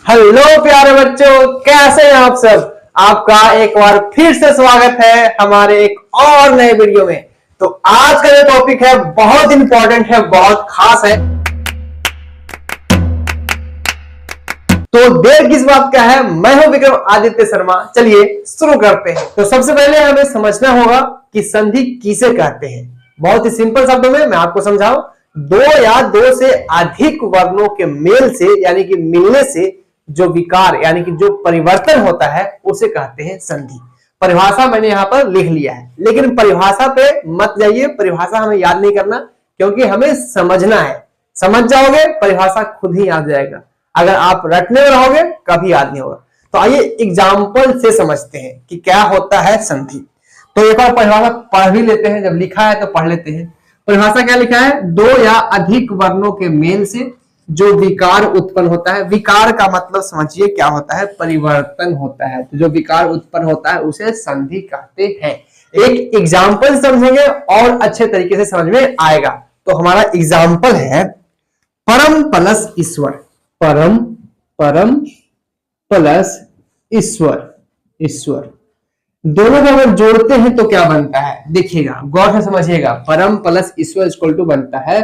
Hello प्यारे बच्चों, कैसे हैं आप सब। आपका एक बार फिर से स्वागत है हमारे एक और नए वीडियो में। तो आज का जो टॉपिक है बहुत इंपॉर्टेंट है, बहुत खास है। तो देर किस बात का है, मैं हूं विक्रम आदित्य शर्मा। चलिए शुरू करते हैं। तो सबसे पहले हमें समझना होगा कि संधि किसे कहते हैं। बहुत ही सिंपल शब्दों में मैं आपको समझाऊं, दो या दो से अधिक वर्णों के मेल से यानी कि मिलने से जो विकार यानी कि जो परिवर्तन होता है उसे कहते हैं संधि। परिभाषा मैंने यहां पर लिख लिया है, लेकिन परिभाषा पे मत जाइए। परिभाषा हमें याद नहीं करना, क्योंकि हमें समझना है। समझ जाओगे परिभाषा खुद ही याद जाएगा। अगर आप रटने में रहोगे कभी याद नहीं होगा। तो आइए एग्जाम्पल से समझते हैं कि क्या होता है संधि। तो एक बार परिभाषा पढ़ भी लेते हैं, जब लिखा है तो पढ़ लेते हैं। परिभाषा क्या लिखा है, दो या अधिक वर्णों के मेल से जो विकार उत्पन्न होता है। विकार का मतलब समझिए क्या होता है, परिवर्तन होता है। तो जो विकार उत्पन्न होता है उसे संधि कहते हैं। एक एग्जाम्पल समझेंगे और अच्छे तरीके से समझ में आएगा। तो हमारा एग्जाम्पल है परम प्लस ईश्वर। परम प्लस ईश्वर। ईश्वर दोनों को अगर जोड़ते हैं तो क्या बनता है, देखिएगा गौर से समझिएगा। परम प्लस ईश्वर इक्वल टू बनता है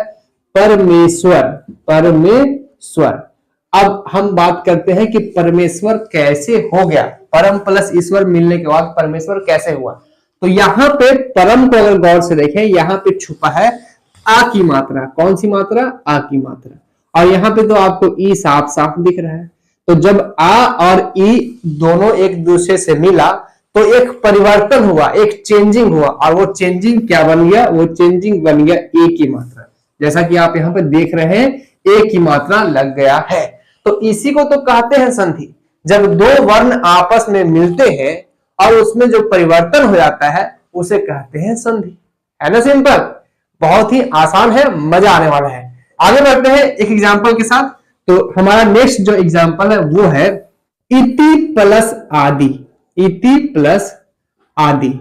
परमेश्वर। परमेश्वर। अब हम बात करते हैं कि परमेश्वर कैसे हो गया। परम प्लस ईश्वर मिलने के बाद परमेश्वर कैसे हुआ। तो यहां पे परम को अगर गौर से देखें, यहां पे छुपा है आ की मात्रा। कौन सी मात्रा, आ की मात्रा। और यहाँ पे तो आपको ई साफ साफ दिख रहा है। तो जब आ और ई दोनों एक दूसरे से मिला तो एक परिवर्तन हुआ, एक चेंजिंग हुआ। और वो चेंजिंग क्या बन गया, वो चेंजिंग बन गया ए की मात्रा। जैसा कि आप यहाँ पे देख रहे हैं ए की मात्रा लग गया है। तो इसी को तो कहते हैं संधि। जब दो वर्ण आपस में मिलते हैं और उसमें जो परिवर्तन हो जाता है उसे कहते हैं संधि। है ना सिंपल, बहुत ही आसान है, मजा आने वाला है। आगे बढ़ते हैं एक एग्जाम्पल के साथ। तो हमारा नेक्स्ट जो एग्जाम्पल है वो है इति प्लस आदि। इति प्लस आदि,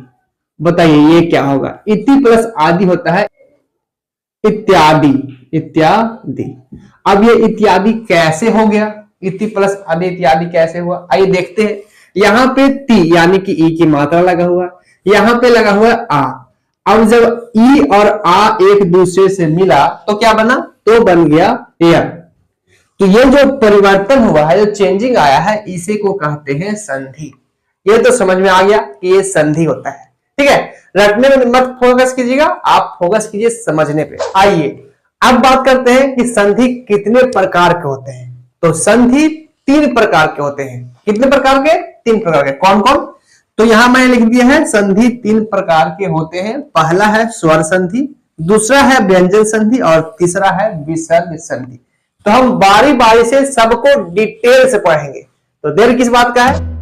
बताइए ये क्या होगा। इति प्लस आदि होता है इत्यादि। इत्यादि। अब ये इत्यादि कैसे हो गया, इति प्लस आदि इत्यादि कैसे हुआ, आइए देखते हैं। यहां पे ती यानी कि ई की मात्रा लगा हुआ, यहां पे लगा हुआ आ। अब जब ई और आ एक दूसरे से मिला तो क्या बना, तो बन गया य। तो ये जो परिवर्तन हुआ है, जो चेंजिंग आया है, इसे को कहते हैं संधि। ये तो समझ में आ गया कि ये संधि होता है। ठीक है, रटने में मत फोकस कीजिएगा, आप फोकस कीजिए समझने पे। आइए अब बात करते हैं कि संधि कितने प्रकार के होते हैं। तो संधि तीन प्रकार के होते हैं। कितने प्रकार के, तीन प्रकार के। कौन कौन, तो यहां मैंने लिख दिया है संधि तीन प्रकार के होते हैं। पहला है स्वर संधि, दूसरा है व्यंजन संधि और तीसरा है विसर्ग संधि। तो हम बारी बारी से सबको डिटेल से पढ़ेंगे। तो देर किस बात का है।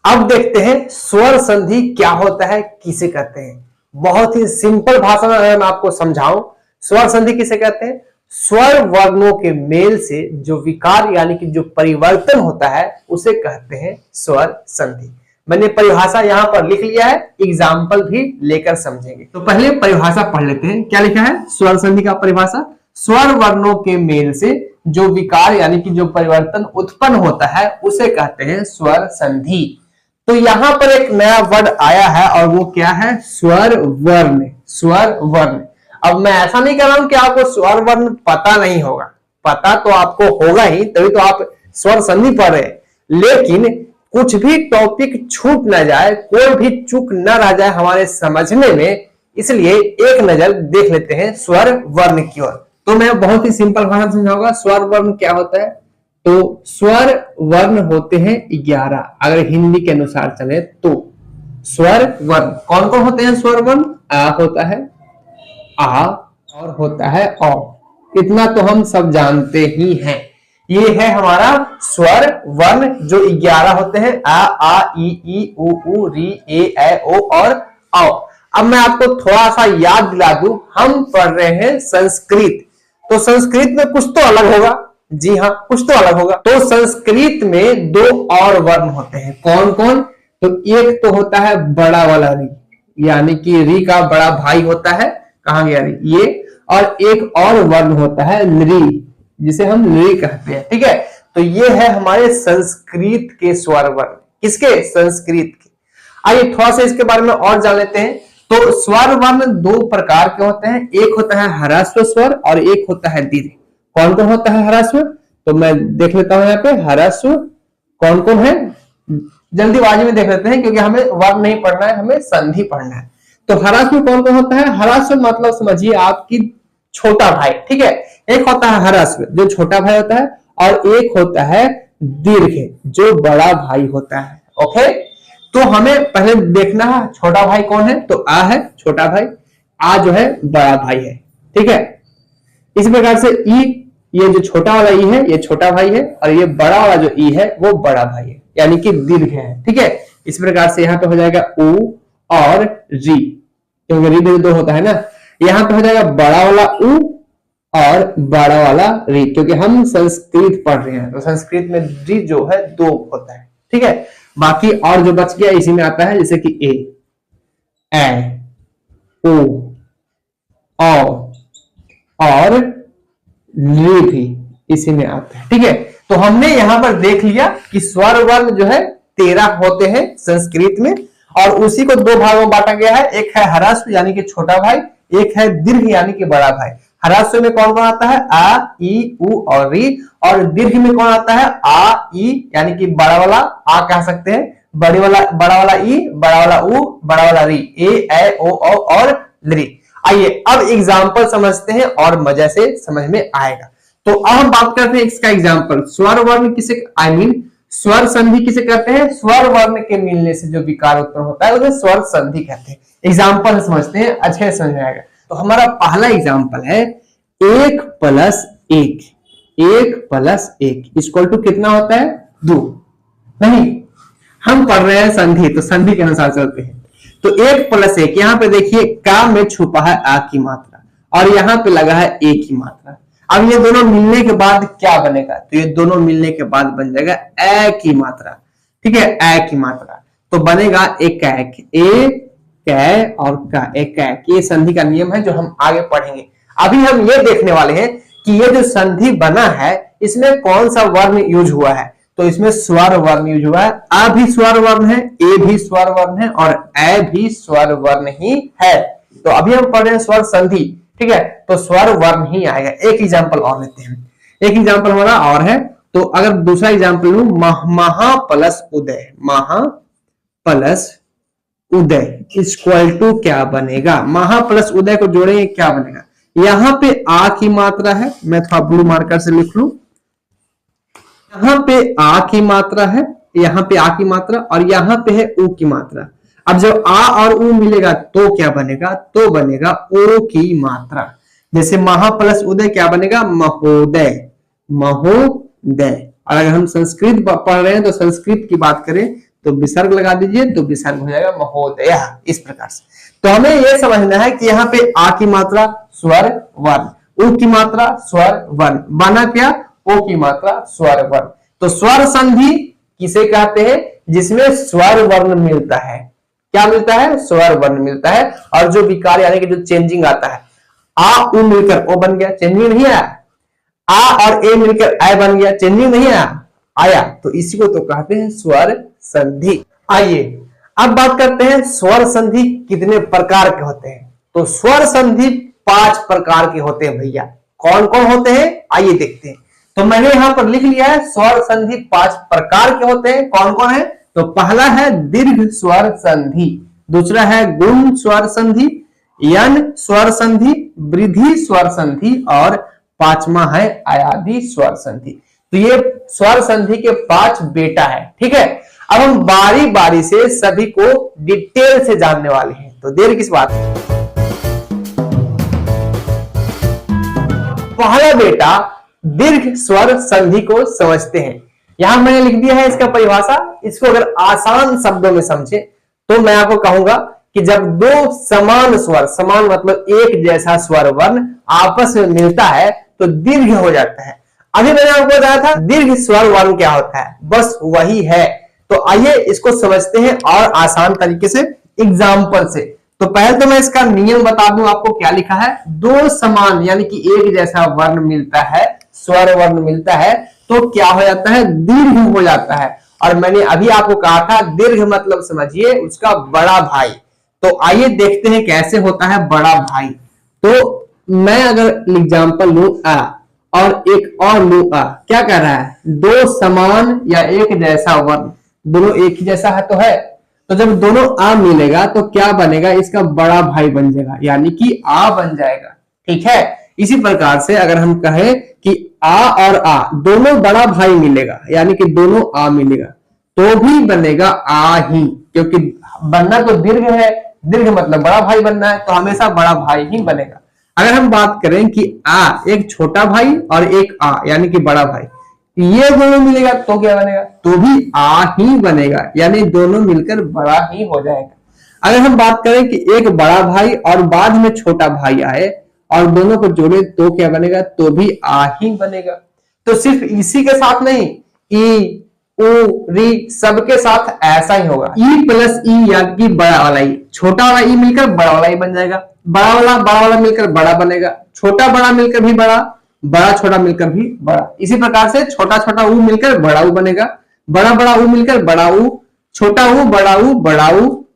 अब देखते हैं स्वर संधि क्या होता है, किसे कहते हैं। बहुत ही सिंपल भाषा में अगर मैं आपको समझाऊं, स्वर संधि किसे कहते हैं। स्वर वर्णों के मेल से जो विकार यानी कि जो परिवर्तन होता है उसे कहते हैं स्वर संधि। मैंने परिभाषा यहां पर लिख लिया है, एग्जाम्पल भी लेकर समझेंगे। तो पहले परिभाषा पढ़ लेते हैं। क्या लिखा है स्वर संधि का परिभाषा, स्वर वर्णों के मेल से जो विकार यानी कि जो परिवर्तन उत्पन्न होता है उसे कहते हैं स्वर संधि। तो यहां पर एक नया वर्ड आया है और वो क्या है, स्वर वर्ण। स्वर वर्ण। अब मैं ऐसा नहीं कर रहा हूं कि आपको स्वर वर्ण पता नहीं होगा, पता तो आपको होगा ही, तभी तो आप स्वर संधि पढ़ रहे हैं। लेकिन कुछ भी टॉपिक छूट ना जाए, कोई भी चूक ना रह जाए हमारे समझने में, इसलिए एक नजर देख लेते हैं स्वर वर्ण की ओर। तो मैं बहुत ही सिंपल भाषा में समझाऊंगा स्वर वर्ण क्या होता है। तो स्वर वर्ण होते हैं 11, अगर हिंदी के अनुसार चले तो। स्वर वर्ण कौन कौन होते हैं, स्वर वर्ण आ होता है, आ और होता है औ। इतना तो हम सब जानते ही हैं। ये है हमारा स्वर वर्ण जो 11 होते हैं, आ ई उ री ए ओ और औ। अब मैं आपको थोड़ा सा याद दिला दूं, हम पढ़ रहे हैं संस्कृत। तो संस्कृत में कुछ तो अलग होगा, जी हाँ कुछ तो अलग होगा। तो संस्कृत में दो और वर्ण होते हैं। कौन कौन, तो एक तो होता है बड़ा वाला री, यानी कि री का बड़ा भाई होता है, कहां गया री, ये। और एक और वर्ण होता है लृ, जिसे हम लृ कहते हैं। ठीक है, तो ये है हमारे संस्कृत के स्वर वर्ण। किसके? संस्कृत के। आइए थोड़ा सा इसके बारे में और जान लेते हैं। तो स्वर वर्ण दो प्रकार के होते हैं, एक होता है ह्रस्व स्वर और एक होता है दीर्घ। कौन कौन होता है ह्रस्व? तो मैं देख लेता हूं यहाँ पे ह्रस्व कौन कौन है, जल्दीबाजी में देख लेते हैं क्योंकि हमें वर्ण नहीं पढ़ना है, हमें संधि पढ़ना है। तो ह्रस्व कौन कौन होता है? ह्रस्व मतलब समझिए आपकी छोटा भाई। ठीक है, एक होता है ह्रस्व जो छोटा भाई होता है और एक होता है दीर्घ जो बड़ा भाई होता है। ओके, तो हमें पहले देखना है छोटा भाई कौन है। तो आ है छोटा भाई, आ जो है बड़ा भाई है। ठीक है, इस प्रकार से ई, ये जो छोटा वाला ई है ये छोटा भाई है और ये बड़ा वाला जो ई है वो बड़ा भाई है, यानी कि दीर्घ है। ठीक है, इस प्रकार से यहाँ पे हो जाएगा उ और री, क्योंकि री दीर्घ दो होता है ना। यहाँ पे हो जाएगा बड़ा वाला उ और बड़ा वाला री, क्योंकि हम संस्कृत पढ़ रहे हैं तो संस्कृत में री जो है दो होता है। ठीक है, बाकी और जो बच गया इसी में आता है, जैसे कि ए ओ और ली भी इसी में आता है। ठीक है, तो हमने यहां पर देख लिया कि स्वर वर्ण जो है 13 होते हैं संस्कृत में और उसी को दो भागों में बांटा गया है। एक है ह्रस्व यानी कि छोटा भाई, एक है दीर्घ यानी कि बड़ा भाई। ह्रस्व में कौन कौन आता है? आ ई उ और री, और दीर्घ में कौन आता है? आ ई यानी कि बड़ा वाला आ कह सकते हैं, बड़ा वाला ई, बड़ा वाला उ, बड़ा वाला री, ए ओ और लृ। आइए अब एग्जाम्पल समझते हैं और मजा से समझ में आएगा। तो अब हम बात करते हैं इसका एग्जाम्पल। स्वर वर्ण किसे स्वर संधि किसे कहते हैं? स्वर वर्ण के मिलने से जो विकार उत्पन्न होता है उसे स्वर संधि कहते हैं। एग्जाम्पल समझते हैं, अच्छे से समझ में आएगा। तो हमारा पहला एग्जाम्पल है 1 + 1, 1 + 1 इक्वल टू कितना होता है? 2। नहीं, हम पढ़ रहे हैं संधि, तो संधि के अनुसार चलते हैं। तो 1 + 1, यहाँ पे देखिए का में छुपा है आ की मात्रा और यहाँ पे लगा है ए की मात्रा। अब ये दोनों मिलने के बाद क्या बनेगा? तो ये दोनों मिलने के बाद बन जाएगा ए की मात्रा। ठीक है, ए की मात्रा तो बनेगा एक कै और का, एक ये संधि का नियम है जो हम आगे पढ़ेंगे। अभी हम ये देखने वाले हैं कि ये जो संधि बना है इसमें कौन सा वर्ण यूज हुआ है। तो इसमें स्वर वर्ण यूज हुआ है। आ भी स्वर वर्ण है, ए भी स्वर वर्ण है और ए भी स्वर वर्ण ही है। तो अभी हम पढ़ रहे हैं स्वर संधि। ठीक है, तो स्वर वर्ण ही आएगा। एक एग्जांपल और लेते हैं, एक एग्जांपल हमारा और है। तो अगर दूसरा एग्जांपल लूं, महा प्लस उदय, महा प्लस उदय इक्वल टू क्या बनेगा? महा प्लस उदय को जोड़ेंगे क्या बनेगा? यहां पे आ की मात्रा है, मैं थोड़ा ब्लू मार्कर से लिख लूं। यहां पे आ की मात्रा है, यहां पे आ की मात्रा और यहां पे है उ की मात्रा। अब जब आ और उ मिलेगा तो क्या बनेगा? तो बनेगा ओ की मात्रा। जैसे महा प्लस उदय क्या बनेगा? महोदय, महोदय। और अगर हम संस्कृत पढ़ रहे हैं तो संस्कृत की बात करें तो विसर्ग लगा दीजिए तो विसर्ग हो जाएगा महोदय। इस प्रकार से तो हमें यह समझना है कि यहाँ पे आ की मात्रा स्वर वर्ण, उ की मात्रा स्वर वर्ण, बना क्या? ओ की मात्रा स्वर वर्ण। तो स्वर संधि किसे कहते हैं? जिसमें स्वर वर्ण मिलता है। क्या मिलता है? स्वर वर्ण मिलता है। और जो विकार यानी कि जो चेंजिंग आता है, आ उ मिलकर ओ बन गया, चेंजिंग नहीं आया। आ और ए मिलकर ए बन गया, चेंजिंग नहीं आया। तो इसी को तो कहते हैं स्वर संधि। आइए अब बात करते हैं स्वर संधि कितने प्रकार के होते हैं। तो स्वर संधि 5 प्रकार के होते हैं भैया। कौन कौन होते हैं आइए देखते हैं। तो मैंने यहां पर लिख लिया है स्वर संधि 5 प्रकार के होते हैं। कौन कौन है? तो पहला है दीर्घ स्वर संधि, दूसरा है गुण स्वर संधि, यन स्वर संधि, वृद्धि स्वर संधि और पांचवा है आयादी स्वर संधि। तो ये स्वर संधि के 5 बेटा है। ठीक है, अब हम बारी बारी से सभी को डिटेल से जानने वाले हैं, तो देर किस बात है। पहला बेटा दीर्घ स्वर संधि को समझते हैं। यहां मैंने लिख दिया है इसका परिभाषा। इसको अगर आसान शब्दों में समझे तो मैं आपको कहूंगा कि जब दो समान स्वर, समान मतलब एक जैसा स्वर वर्ण आपस में मिलता है तो दीर्घ हो जाता है। अभी मैंने आपको बताया था दीर्घ स्वर वर्ण क्या होता है, बस वही है। तो आइए इसको समझते हैं और आसान तरीके से एग्जाम्पल से। तो पहले तो मैं इसका नियम बता दूं आपको, क्या लिखा है, दो समान यानी कि एक जैसा वर्ण मिलता है, स्वर वर्ण मिलता है तो क्या हो जाता है, दीर्घ हो जाता है। और मैंने अभी आपको कहा था दीर्घ मतलब समझिए उसका बड़ा भाई। तो आइए देखते हैं कैसे होता है बड़ा भाई। तो मैं अगर एग्जाम्पल लू आ और एक और लू आ, क्या कह रहा है, दो समान या एक जैसा वर्ण, दोनों एक ही जैसा है तो है, तो जब दोनों आ मिलेगा तो क्या बनेगा, इसका बड़ा भाई बन जाएगा यानी कि आ बन जाएगा। ठीक है, इसी प्रकार से अगर हम कहें कि आ और आ दोनों बड़ा भाई मिलेगा यानी कि दोनों आ मिलेगा तो भी बनेगा आ ही, क्योंकि बनना तो दीर्घ है, दीर्घ मतलब बड़ा भाई बनना है तो हमेशा बड़ा भाई ही बनेगा। अगर हम बात करें कि आ एक छोटा भाई और एक आ यानी कि बड़ा भाई, ये दोनों मिलेगा तो क्या बनेगा, तो भी आ ही बनेगा यानी दोनों मिलकर बड़ा ही हो जाएगा। अगर हम बात करें कि एक बड़ा भाई और बाद में छोटा भाई आए और दोनों को जोड़े तो क्या बनेगा, तो भी आ ही बनेगा। तो सिर्फ इसी के साथ नहीं, ई उ री सबके साथ ऐसा ही होगा। ई प्लस ई यानी कि बड़ा वाला ई, छोटा वाला ई मिलकर बड़ा वाला ई बन जाएगा, बड़ा वाला मिलकर बड़ा बनेगा, छोटा बड़ा मिलकर भी बड़ा, बड़ा छोटा मिलकर भी बड़ा। इसी प्रकार से छोटा छोटा ऊ मिलकर बड़ा ऊ बनेगा, बड़ा ऊ मिलकर बड़ा ऊ, छोटा ऊ बड़ा ऊ,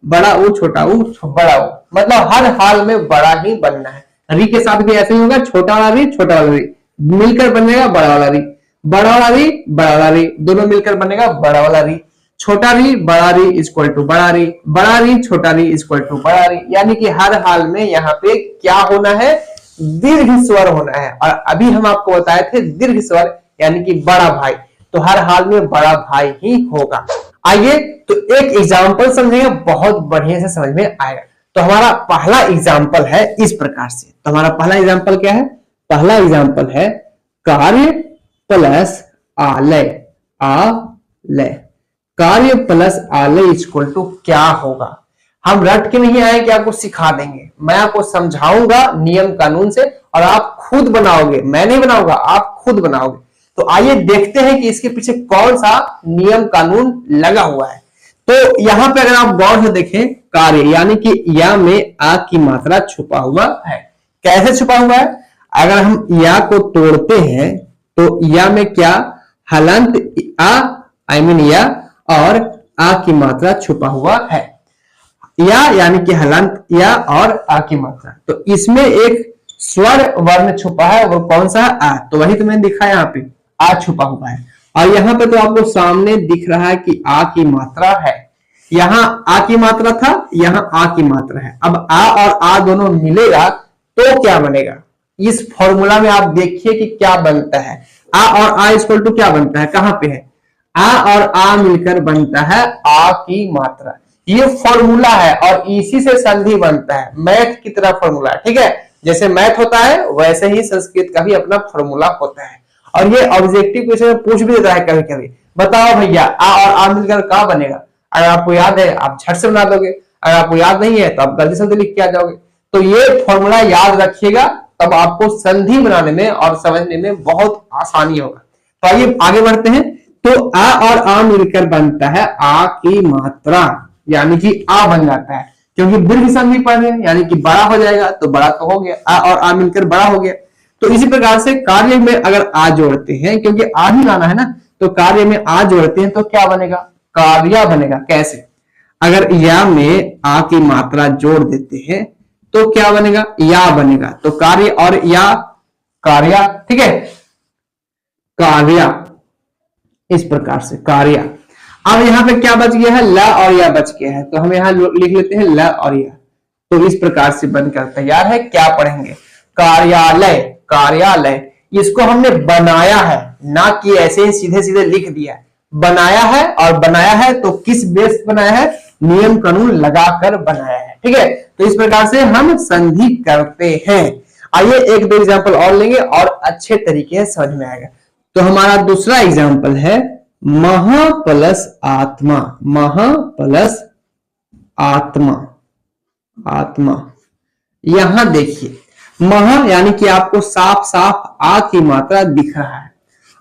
बड़ा ऊ छोटा ऊ, बड़ा ऊ, मतलब हर हाल में बड़ा ही बनना है। री के साथ भी ऐसे ही होगा, छोटा वाला री छोटा वाला री मिलकर बनेगा बड़ा वाला री, बड़ा वाला री बड़ा वाला री दोनों मिलकर बनेगा बड़ा वाला री, छोटा री बड़ा री इक्वल टू बड़ा री छोटा री इक्वल टू बड़ा री, यानी कि हर हाल में यहाँ पे क्या होना है, दीर्घ स्वर होना है। और अभी हम आपको बताए थे दीर्घ स्वर यानी कि बड़ा भाई, तो हर हाल में बड़ा भाई ही होगा। आइए तो एक एग्जाम्पल समझेंगे, बहुत बढ़िया से समझ में आएगा। तो हमारा पहला एग्जाम्पल है इस प्रकार से, तो हमारा पहला एग्जाम्पल क्या है, पहला एग्जाम्पल है कार्य प्लस आलय, आलय, कार्य प्लस आलय इक्वल टू क्या होगा। हम रट के नहीं आए कि आपको सिखा देंगे, मैं आपको समझाऊंगा नियम कानून से और आप खुद बनाओगे, मैं नहीं बनाऊंगा आप खुद बनाओगे। तो आइए देखते हैं कि इसके पीछे कौन सा नियम कानून लगा हुआ है। तो यहां पे अगर आप गौर से देखें, कार्य यानी कि या में आ की मात्रा छुपा हुआ है। कैसे छुपा हुआ है, अगर हम या को तोड़ते हैं तो या में क्या, हलंत आ आई मीन या और आ की मात्रा छुपा हुआ है, या यानी कि हलंत या और आ की मात्रा। तो इसमें एक स्वर वर्ण छुपा है, वो कौन सा, आ, तो वही तो मैंने दिखा यहाँ पे आ छुपा हुआ है। और यहाँ पे तो आपको सामने दिख रहा है कि आ की मात्रा है, यहाँ आ की मात्रा था, यहाँ आ की मात्रा है। अब आ और आ दोनों मिलेगा तो क्या बनेगा, इस फॉर्मूला में आप देखिए कि क्या बनता है, आ और आ इक्वल टू क्या बनता है, कहां पे है, आ और आ मिलकर बनता है आ की मात्रा। ये फॉर्मूला है और इसी से संधि बनता है, मैथ की तरह फॉर्मूला है। ठीक है, जैसे मैथ होता है वैसे ही संस्कृत का भी अपना फॉर्मूला होता है। और ये ऑब्जेक्टिव क्वेश्चन में पूछ भी देता है कभी कभी, बताओ भैया आ और आ मिलकर क्या बनेगा। अगर आपको याद है आप झट से बना दोगे, अगर आपको याद नहीं है तो आप गलती से लिख के आ जाओगे। तो ये फॉर्मूला याद रखिएगा, तब आपको संधि बनाने में और समझने में बहुत आसानी होगा। तो आइए आगे बढ़ते हैं। तो आ और आ मिलकर बनता है आ की मात्रा, यानी कि आ बन जाता है, क्योंकि दीर्घ संधि पढ़ रहे हैं यानी कि बड़ा हो जाएगा, तो बड़ा तो हो गया, आ और आ मिलकर बड़ा हो गया। तो इसी प्रकार से कार्य में अगर आ जोड़ते हैं, क्योंकि आ ही लाना है ना, तो कार्य में आ जोड़ते हैं तो क्या बनेगा, कार्या बनेगा। कैसे, अगर या में आ की मात्रा जोड़ देते हैं तो क्या बनेगा, या बनेगा। तो कार्य और या कार्या, ठीक है, कार्या, इस प्रकार से कार्या। अब यहाँ पे क्या बच गया है, ल और या बच गया है, तो हम यहाँ लिख लेते हैं ल और या। तो इस प्रकार से बनकर तैयार है, क्या पढ़ेंगे, कार्यालय, कार्यालय। इसको हमने बनाया है, ना कि ऐसे ही सीधे सीधे लिख दिया, बनाया है। और बनाया है तो किस बेस बनाया है, नियम कानून लगाकर बनाया है। ठीक है, तो इस प्रकार से हम संधि करते हैं। आइए एक दो एग्जाम्पल और लेंगे और अच्छे तरीके से समझ में आएगा। तो हमारा दूसरा एग्जाम्पल है महा प्लस आत्मा, महा प्लस आत्मा, आत्मा। यहां देखिए महा यानी कि आपको साफ साफ आ की मात्रा दिख रहा है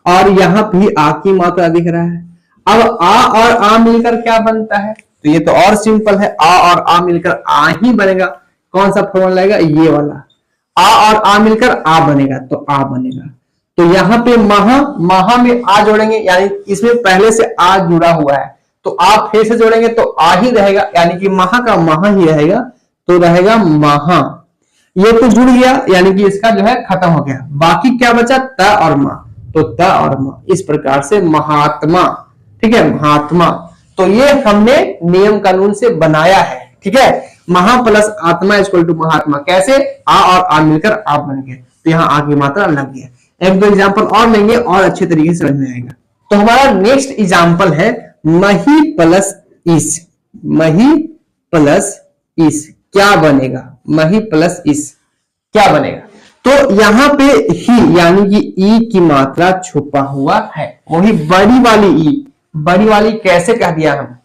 और यहां भी आ की मात्रा दिख रहा है। अब आ और आ मिलकर क्या बनता है, तो ये तो और सिंपल है, आ और आ मिलकर आ ही बनेगा। कौन सा फॉर्मूला लगेगा, ये वाला, आ और आ मिलकर आ बनेगा, तो आ बनेगा। तो यहाँ पे महा, महा में आ जोड़ेंगे, यानी इसमें पहले से आ जुड़ा हुआ है, तो आ फिर से जोड़ेंगे तो आ ही रहेगा, यानी कि महा का महा ही रहेगा, तो रहेगा महा। ये तो जुड़ गया, यानी कि इसका जो है खत्म हो गया। बाकी क्या बचा, त और मा, तो त और मा, इस प्रकार से महात्मा। ठीक है, महात्मा। तो ये हमने नियम कानून से बनाया है। ठीक है, महा प्लस आत्मा इक्वल टू महात्मा। कैसे, आ और आ मिलकर आप बन गए, तो यहाँ आ की मात्रा लग गया। एक दो एग्जाम्पल और लेंगे और अच्छे तरीके से समझ में आएगा। तो हमारा नेक्स्ट एग्जाम्पल है मही प्लस इस। मही प्लस इस क्या बनेगा, मही प्लस इस क्या बनेगा। तो यहाँ पे ही यानी कि ई की मात्रा छुपा हुआ है, वही बड़ी वाली ई। बड़ी वाली कैसे कह दिया हम,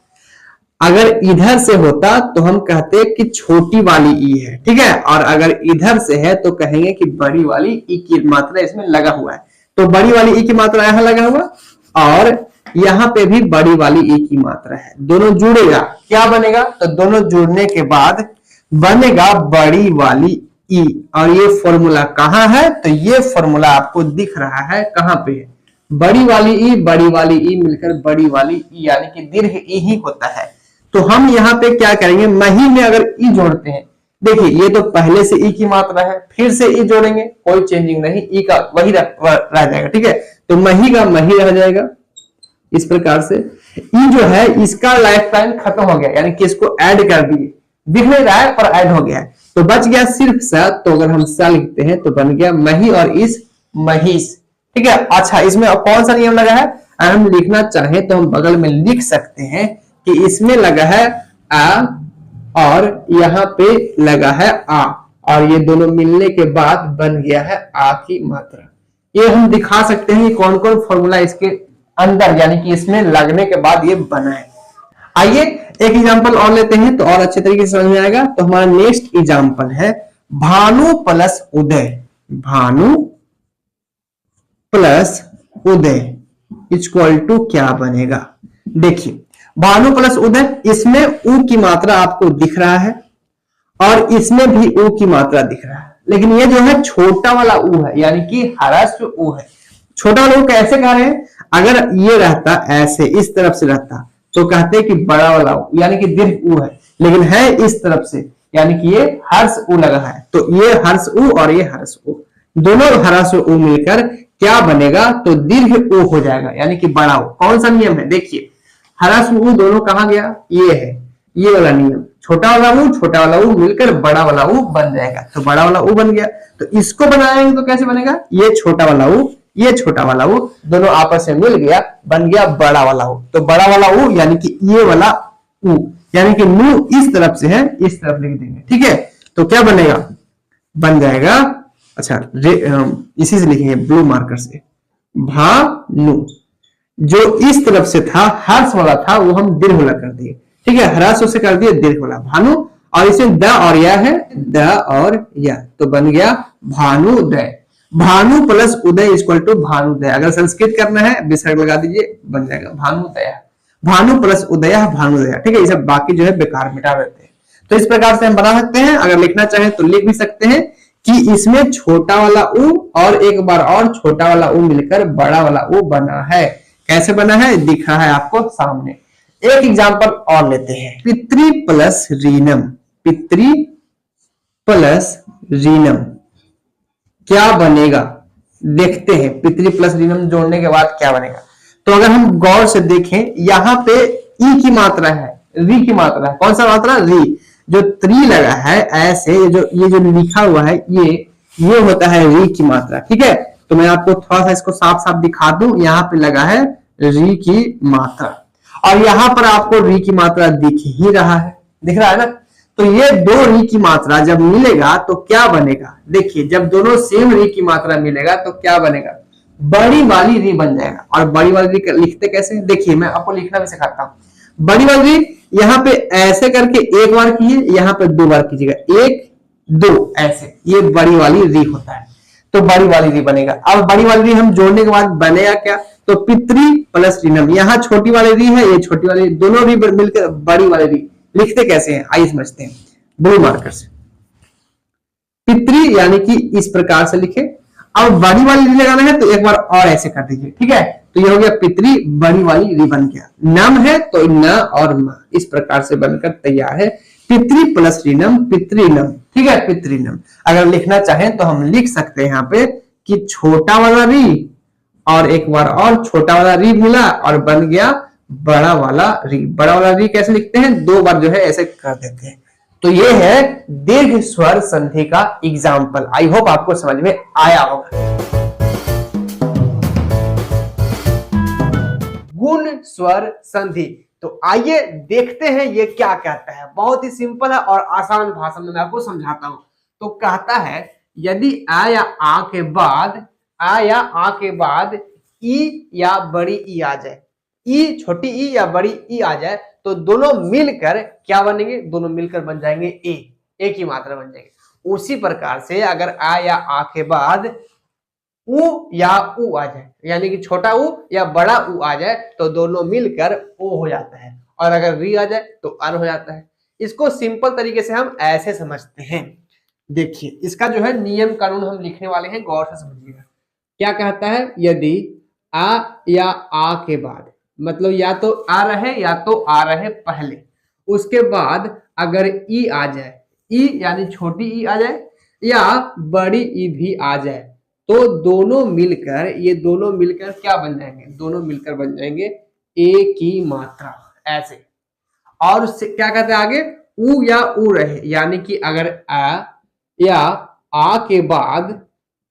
अगर इधर से होता तो हम कहते कि छोटी वाली ई है। ठीक है, और अगर इधर से है तो कहेंगे कि बड़ी वाली ई की मात्रा इसमें लगा हुआ है। तो बड़ी वाली ई की मात्रा यहां लगा हुआ, और यहाँ पे भी बड़ी वाली ई की मात्रा है। दोनों जुड़ेगा, क्या बनेगा, तो दोनों जुड़ने के बाद बनेगा बड़ी वाली ई। और ये फॉर्मूला कहाँ है, तो ये फॉर्मूला आपको दिख रहा है, कहाँ पे है, बड़ी वाली ई मिलकर बड़ी वाली ई, यानी कि दीर्घ ई ही होता है। तो हम यहाँ पे क्या करेंगे, मही में अगर ई जोड़ते हैं, देखिए ये तो पहले से ई की मात्रा है, फिर से ई जोड़ेंगे, कोई चेंजिंग नहीं, ई का वही रह जाएगा। ठीक है, तो मही का मही रह जाएगा। इस प्रकार से ई जो है इसका लाइफ टाइम खत्म हो गया, यानी कि इसको ऐड कर दिए, दिख नहीं रहा है पर ऐड हो गया है, तो बच गया सिर्फ सा। तो अगर हम सा लिखते हैं तो बन गया मही और इस महिष। ठीक है, अच्छा इसमें कौन सा नियम लगा है, अगर हम लिखना चाहें तो हम बगल में लिख सकते हैं कि इसमें लगा है आ और यहाँ पे लगा है आ, और ये दोनों मिलने के बाद बन गया है आ की मात्रा। ये हम दिखा सकते हैं कि कौन कौन फॉर्मूला इसके अंदर यानी कि इसमें लगने के बाद ये बना है। आइए एक एग्जांपल और लेते हैं तो और अच्छे तरीके से समझ में आएगा। तो हमारा नेक्स्ट एग्जांपल है भानु प्लस उदय। भानु प्लस उदय इक्वल टू क्या बनेगा, देखिए भानु प्लस उदय, इसमें उ की मात्रा आपको दिख रहा है और इसमें भी उ की मात्रा दिख रहा है, लेकिन ये जो है छोटा वाला उ है, यानी कि ह्रस्व उ है। छोटा वाला उ कैसे कह रहे हैं, अगर ये रहता ऐसे इस तरफ से रहता तो कहते हैं कि बड़ा वाला उ, यानी कि दीर्घ उ है, लेकिन है इस तरफ से, यानी कि ये हर्ष उ लगा है, तो ये हर्ष उ और ये हर्ष उ, दोनों हर्ष उ मिलकर क्या बनेगा, तो दीर्घ उ हो जाएगा, यानी कि बड़ा उ। कौन सा नियम है, देखिए हर्ष उ दोनों कहां गया, ये है, ये वाला नियम, छोटा वाला उ मिलकर बड़ा वाला उ बन जाएगा, तो बड़ा वाला उ बन गया। तो इसको बनाएंगे तो कैसे बनेगा, ये छोटा वाला उ, ये छोटा वाला उ दोनों आपस में मिल गया, बन गया बड़ा वाला उ। तो बड़ा वाला उ यानी कि ये वाला उ, यानी कि नु इस तरफ से है, इस तरफ लिख देंगे। ठीक है, तो क्या बनेगा, बन जाएगा, अच्छा इसी से लिखेंगे ब्लू मार्कर से, भानु। जो इस तरफ से था हर्ष वाला था वो हम दीर्घ वाला कर दिए। ठीक है, ह्रस्व से कर दिए दीर्घ वाला भानु, और इसमें द और या है, द और या, तो बन गया भानुदय। भानु प्लस उदय इक्वल टू भानुदय। अगर संस्कृत करना है विसर्ग लगा दीजिए, बन जाएगा भानुदय। भानु प्लस उदय भानुदय। ठीक है, ये सब बाकी जो है बेकार मिटा देते हैं। तो इस प्रकार से हम बना सकते हैं, अगर लिखना चाहें तो लिख भी सकते हैं कि इसमें छोटा वाला उ और एक बार और छोटा वाला उ मिलकर बड़ा वाला उ बना है। कैसे बना है, दिख रहा है आपको सामने। एक एग्जांपल और लेते हैं, पितृ प्लस रीनम। पितृ प्लस रीनम क्या बनेगा, देखते हैं पितृ प्लस रीनम जोड़ने के बाद क्या बनेगा। तो अगर हम गौर से देखें, यहाँ पे ई की मात्रा है, री की मात्रा है, कौन सा मात्रा, री। जो त्री लगा है ऐसे, ये जो लिखा हुआ है ये होता है री की मात्रा। ठीक है, तो मैं आपको थोड़ा सा इसको साफ साफ दिखा दूं, यहाँ पे लगा है री की मात्रा, और यहाँ पर आपको री की मात्रा दिख ही रहा है, दिख रहा है ना। तो ये दो री की मात्रा जब मिलेगा तो क्या बनेगा, देखिए जब दोनों सेम री की मात्रा मिलेगा तो क्या बनेगा, बड़ी वाली री बन जाएगा। और बड़ी वाली री लिखते कैसे, देखिए मैं आपको लिखना भी सिखाता हूँ। बड़ी वाली री यहाँ पे ऐसे करके एक बार कीजिए, यहाँ पे दो बार कीजिएगा, एक दो ऐसे, ये बड़ी वाली री होता है। तो बड़ी वाली री बनेगा। अब बड़ी वाली री हम जोड़ने के बाद बनेगा क्या, तो पितृ प्लस ऋणम, यहाँ छोटी वाली री है, ये छोटी वाली, दोनों री मिलकर बड़ी वाली री। लिखते कैसे हैं आइए समझते हैं ब्लू मार्कर से। पितृ यानी कि इस प्रकार से लिखे। अब बड़ी वाली री लगाना है तो एक बार और ऐसे कर दीजिए, ठीक है। तो ये हो गया पितृ, बड़ी वाली री बन गया। नम है तो न और म इस प्रकार से बनकर तैयार है। पितृ प्लस ऋणम, पितृनम, ठीक है, पितृनम। अगर लिखना चाहें तो हम लिख सकते हैं यहाँ पे कि छोटा वाला री और एक बार और छोटा वाला री मिला और बन गया बड़ा वाला री। बड़ा वाला री कैसे लिखते हैं, दो बार जो है ऐसे कर देते हैं। तो ये है दीर्घ स्वर संधि का एग्जाम्पल। आई होप आपको समझ में आया होगा। गुण स्वर संधि, तो आइए देखते हैं ये क्या कहता है। बहुत ही सिंपल है और आसान भाषा में मैं आपको समझाता हूं। तो कहता है यदि आ या आ के बाद, आ या आ के बाद ई या बड़ी ई आ जाए, ई छोटी ई या बड़ी ई आ जाए तो दोनों मिलकर क्या बनेंगे, दोनों मिलकर बन जाएंगे ए, एक ही मात्रा बन जाएंगे। उसी प्रकार से अगर आ या आ के बाद उ या उ आ जाए, यानी कि छोटा उ या बड़ा उ आ जाए तो दोनों मिलकर ओ हो जाता है, और अगर री आ जाए तो अर हो जाता है। इसको सिंपल तरीके से हम ऐसे समझते हैं। देखिए इसका जो है नियम कानून हम लिखने वाले हैं, गौर से समझिएगा। क्या कहता है, यदि आ या आ के बाद, मतलब या तो आ रहे या तो आ रहे पहले, उसके बाद अगर ई आ जाए, ई यानी छोटी ई आ जाए या बड़ी ई भी आ जाए तो दोनों मिलकर, ये दोनों मिलकर क्या बन जाएंगे, दोनों मिलकर बन जाएंगे ए की मात्रा, ऐसे। और क्या कहते हैं आगे, उ या उ रहे, यानी कि अगर आ या आ के बाद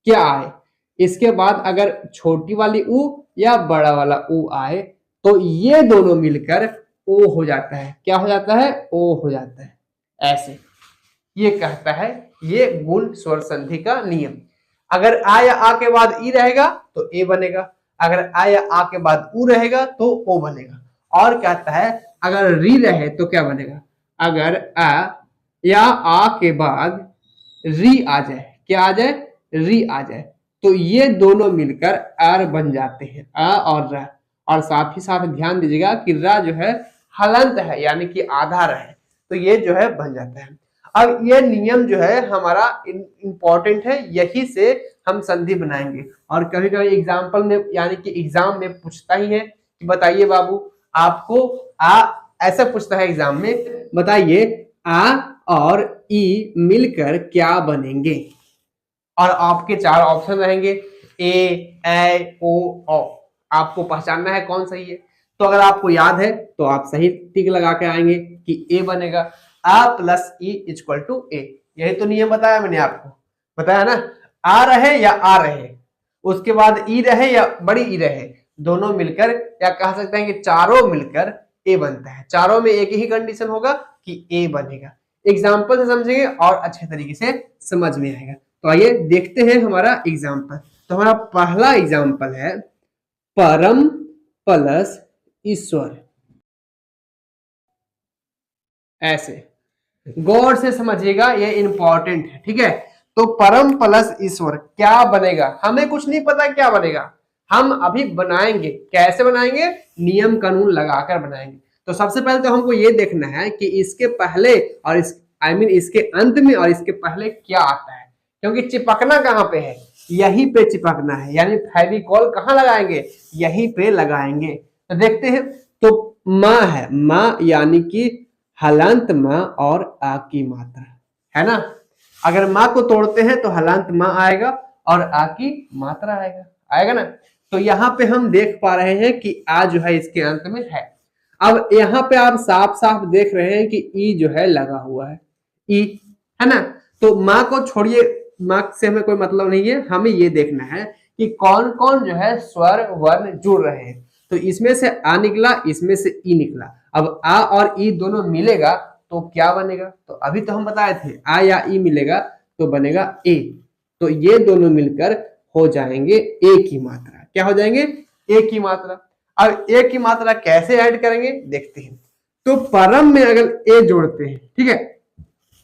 क्या आए, इसके बाद अगर छोटी वाली उ या बड़ा वाला उ आए तो ये दोनों मिलकर ओ हो जाता है। क्या हो जाता है, ओ हो जाता है, ऐसे। ये कहता है ये गुण स्वर संधि का नियम। अगर आ या आ के बाद ई रहेगा तो ए बनेगा, अगर आ या आ के बाद उ रहेगा तो ओ बनेगा। और कहता है अगर री रहे तो क्या बनेगा, अगर आ या आ के बाद री आ जाए, क्या आ जाए, री आ जाए तो ये दोनों मिलकर अर बन जाते हैं, अ और र। और साथ ही साथ ध्यान दीजिएगा कि र जो है हलंत है, यानी कि आधा र है, तो ये जो है बन जाता है। अब ये नियम जो है हमारा इंपॉर्टेंट है, यही से हम संधि बनाएंगे। और कभी कभी एग्जाम्पल में यानी कि एग्जाम में पूछता ही है कि बताइए बाबू आपको आ, ऐसा पूछता है एग्जाम में, बताइए आ और ई मिलकर क्या बनेंगे। और आपके चार ऑप्शन रहेंगे, ए ओ औ। आपको पहचानना है कौन सही है। तो अगर आपको याद है तो आप सही टिक लगा के आएंगे कि ए बनेगा, आ प्लस ई इक्वल टू ए। यही तो नियम बताया मैंने आपको, बताया ना, आ रहे या आ रहे, उसके बाद ई रहे या बड़ी ई रहे, दोनों मिलकर, या कह सकते हैं कि चारों मिलकर ए बनता है। चारों में एक ही कंडीशन होगा कि ए बनेगा। एग्जाम्पल से समझेंगे और अच्छे तरीके से समझ में आएगा। तो आइए देखते हैं हमारा एग्जाम्पल। तो हमारा पहला एग्जाम्पल है परम प्लस ईश्वर, ऐसे। गौर से समझिएगा, ये इंपॉर्टेंट है, ठीक है। तो परम प्लस ईश्वर क्या बनेगा, हमें कुछ नहीं पता क्या बनेगा, हम अभी बनाएंगे। कैसे बनाएंगे, नियम कानून लगाकर बनाएंगे। तो सबसे पहले तो हमको ये देखना है कि इसके पहले और इस इसके अंत में और इसके पहले क्या आता है, क्योंकि चिपकना कहाँ पे है, यहीं पे चिपकना है, यानी फेविकॉल कहाँ लगाएंगे, यहीं पे लगाएंगे। तो देखते हैं। तो माँ है, माँ यानी कि हलंत माँ और आ की मात्रा है ना। अगर माँ को तोड़ते हैं तो हलंत माँ आएगा और आ की मात्रा आएगा, आएगा ना। तो यहाँ पे हम देख पा रहे हैं कि आ जो है इसके अंत में है। अब यहाँ पे आप साफ साफ देख रहे हैं कि ई जो है लगा हुआ है, ई है ना। तो माँ को छोड़िए, माँ से हमें कोई मतलब नहीं है, हमें ये देखना है कि कौन कौन जो है स्वर वर्ण जुड़ रहे हैं। तो इसमें से आ निकला, इसमें से ई निकला। अब आ और ई दोनों मिलेगा तो क्या बनेगा, तो अभी तो हम बताए थे आ या ई मिलेगा तो बनेगा ए। तो ये दोनों मिलकर हो जाएंगे ए की मात्रा। क्या हो जाएंगे, ए की मात्रा। अब ए की मात्रा कैसे ऐड करेंगे देखते हैं। तो परम में अगर ए जोड़ते हैं, ठीक है,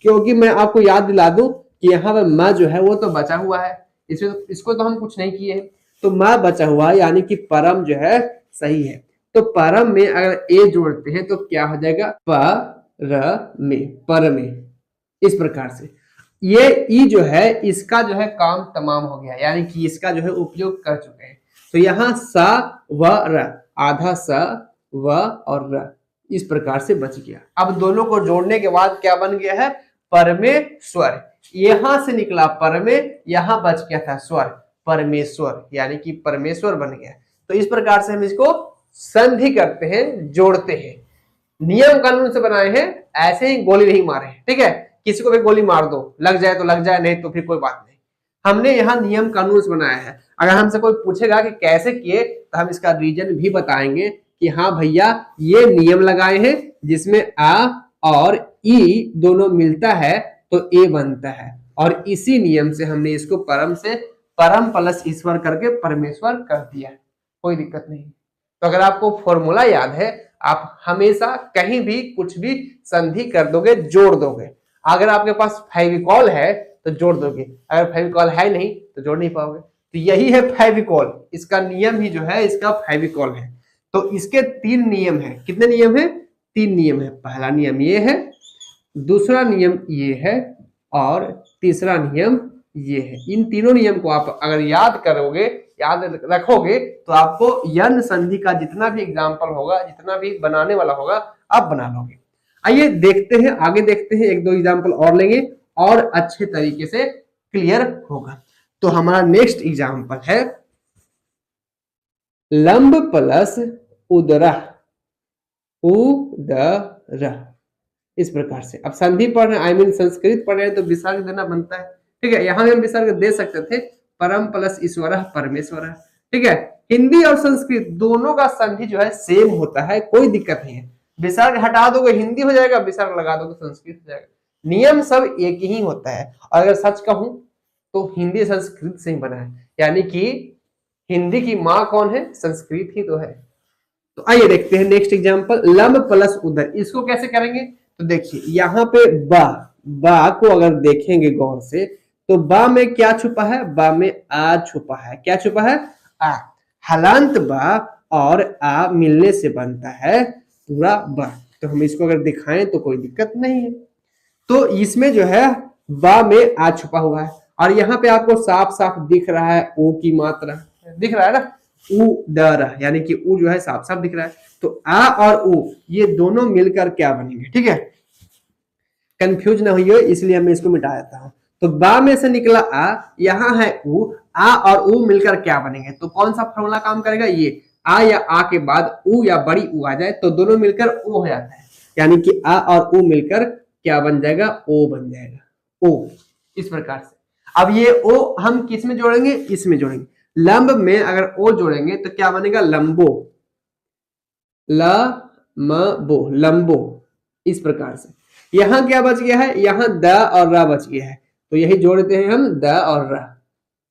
क्योंकि मैं आपको याद दिला दूं कि यहाँ पे म जो है वो तो बचा हुआ है, इसको तो हम कुछ नहीं किए हैं। तो म बचा हुआ है, यानी कि परम जो है सही है। तो परम में अगर ए जोड़ते हैं तो क्या हो जाएगा, पर में। इस प्रकार से ये ई जो है इसका जो है काम तमाम हो गया, यानी कि इसका जो है उपयोग कर चुके हैं। तो यहाँ स व र, आधा स व और र इस प्रकार से बच गया। अब दोनों को जोड़ने के बाद क्या बन गया है, परमेश्वर। यहां से निकला परमे, यहां बच गया था स्वर, परमेश्वर, यानी कि परमेश्वर बन गया। तो इस प्रकार से हम इसको संधि करते हैं, जोड़ते हैं, नियम कानून से बनाए हैं, ऐसे ही गोली नहीं मारे हैं। ठीक है, किसी को भी गोली मार दो, लग जाए तो लग जाए, नहीं तो फिर कोई बात नहीं। हमने यहाँ नियम कानून से बनाया है। अगर हमसे कोई पूछेगा कि कैसे किए तो हम इसका रीजन भी बताएंगे कि हाँ भैया ये नियम लगाए हैं, जिसमें आ और ई दोनों मिलता है तो ए बनता है, और इसी नियम से हमने इसको परम से परम प्लस ईश्वर करके परमेश्वर कर दिया। कोई दिक्कत नहीं। तो अगर आपको फॉर्मूला याद है, आप हमेशा कहीं भी कुछ भी संधि कर दोगे, जोड़ दोगे। अगर आपके पास फेविकॉल है तो जोड़ दोगे, अगर फेविकॉल है नहीं तो जोड़ नहीं पाओगे। तो यही है फेविकॉल, इसका नियम ही जो है इसका फेविकॉल है। तो इसके 3 नियम है। कितने नियम है, 3 नियम है। पहला नियम ये है, दूसरा नियम ये है, और तीसरा नियम ये है। इन तीनों नियम को आप अगर याद करोगे, याद रखोगे, तो आपको यन संधि का जितना भी एग्जाम्पल होगा, जितना भी बनाने वाला होगा, आप बना लोगे। आइए देखते हैं, आगे देखते हैं, 1-2 एग्जाम्पल और लेंगे और अच्छे तरीके से क्लियर होगा। तो हमारा नेक्स्ट एग्जाम्पल है लंब प्लस उदरह, उदरह। इस प्रकार से अब संधि पढ़ रहे, आई मीन संस्कृत पढ़ रहे हैं तो विसर्ग देना बनता है। ठीक है, यहां हम विसर्ग दे सकते थे, परम प्लस ईश्वर परमेश्वर। ठीक है, हिंदी और संस्कृत दोनों का संधि जो है सेम होता है, कोई दिक्कत नहीं है। विसर्ग हटा दोगे हिंदी हो जाएगा, विसर्ग लगा दोगे संस्कृत हो जाएगा। नियम सब एक ही होता है। और अगर सच कहूं तो हिंदी संस्कृत से ही बना है, यानी कि हिंदी की माँ कौन है, संस्कृत ही तो है। तो आइए देखते हैं नेक्स्ट एग्जांपल, लंब प्लस उदर। इसको कैसे करेंगे, तो देखिए यहाँ पे बा को अगर देखेंगे गौर से, तो बा में क्या छुपा है, बा में आ छुपा है। क्या छुपा है, आ। हलांत बा और आ मिलने से बनता है पूरा बा। तो हम इसको अगर दिखाएं तो कोई दिक्कत नहीं है। तो इसमें जो है बा में आ छुपा हुआ है, और यहाँ पे आपको साफ साफ दिख रहा है ओ की मात्रा, दिख रहा है ना, उ दर, यानी कि उ जो है साफ साफ दिख रहा है। तो आ और उ ये दोनों मिलकर क्या बनेंगे, ठीक है, कंफ्यूज ना हुई हो इसलिए मैं इसको मिटा देता हूं। तो बा में से निकला आ, यहां है उ, आ और उ मिलकर क्या बनेंगे, तो कौन सा फॉर्मूला काम करेगा, ये आ या आ के बाद उ या बड़ी उ आ जाए तो दोनों मिलकर ओ हो जाता है, यानी कि आ और उ मिलकर क्या बन जाएगा, ओ बन जाएगा, ओ। इस प्रकार से अब ये ओ हम किस में जोड़ेंगे, इसमें जोड़ेंगे। लंब में अगर ओ जोड़ेंगे तो क्या बनेगा, लंबो, लंबो, लंबो। इस प्रकार से यहां क्या बच गया है, यहां द और रा बच गया है, तो यही जोड़ते हैं हम, द और रा,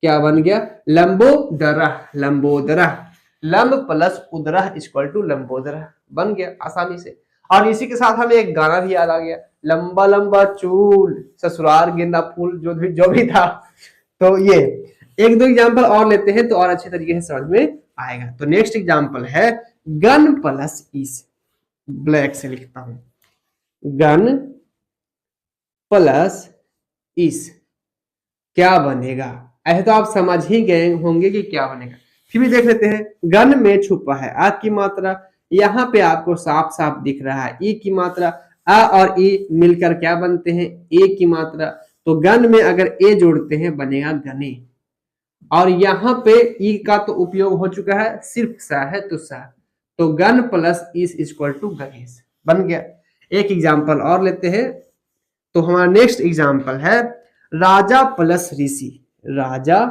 क्या बन गया, लंबोदरा, लंबोदरा। लंब प्लस उदरा इक्वल टू लंबोदरा बन गया आसानी से। और इसी के साथ हमें एक गाना भी याद आ गया, लंबा लंबा चूल ससुराल गेंदा फूल, जो भी था। तो ये 1-2 एग्जाम्पल और लेते हैं तो और अच्छे तरीके से समझ में आएगा। तो नेक्स्ट एग्जाम्पल है गन प्लस इस, ब्लैक से लिखता हूं, गन प्लस इस क्या बनेगा। ऐसे तो आप समझ ही गए होंगे कि क्या बनेगा, फिर भी देख लेते हैं। गन में छुपा है आ की मात्रा, यहाँ पे आपको साफ साफ दिख रहा है ई की मात्रा, आ और ई मिलकर क्या बनते हैं, ए की मात्रा। तो गन में अगर ए जोड़ते हैं बनेगा गने, और यहाँ पे ई का तो उपयोग हो चुका है, सिर्फ सा है तो सा, तो गन प्लस इस इक्वल टू गणेश बन गया। एक एग्जाम्पल और लेते हैं, तो हमारा नेक्स्ट एग्जाम्पल है राजा प्लस ऋषि, राजा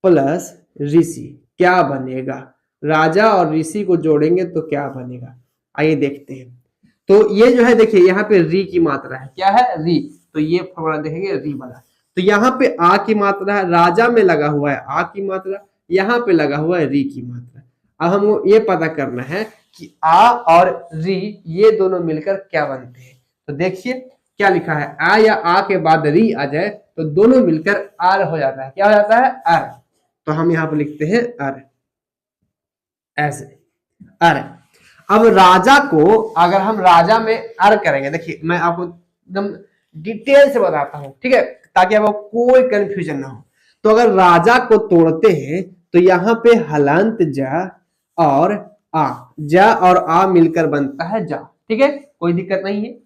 प्लस ऋषि क्या बनेगा, राजा और ऋषि को जोड़ेंगे तो क्या बनेगा, आइए देखते हैं। तो ये जो है देखिए यहाँ पे री की मात्रा है, क्या है, री, तो ये फॉर्मूला देखेंगे री वाला। तो यहाँ पे आ की मात्रा है, राजा में लगा हुआ है आ की मात्रा, यहाँ पे लगा हुआ है री की मात्रा। अब हमको ये पता करना है कि आ और री ये दोनों मिलकर क्या बनते हैं। तो देखिए क्या लिखा है, आ या आ के बाद री आ जाए तो दोनों मिलकर आर हो जाता है, क्या हो जाता है, आर। तो हम यहाँ पे लिखते हैं अर, ऐसे अर। अब राजा को अगर हम राजा में अर करेंगे, देखिए मैं आपको एकदम डिटेल से बताता हूं, ठीक है, ताकि आपको कोई कंफ्यूजन ना हो। तो अगर राजा को तोड़ते हैं तो यहाँ पे हलंत जा और आ, जा और आ मिलकर बनता है जा, ठीक है, कोई दिक्कत नहीं है।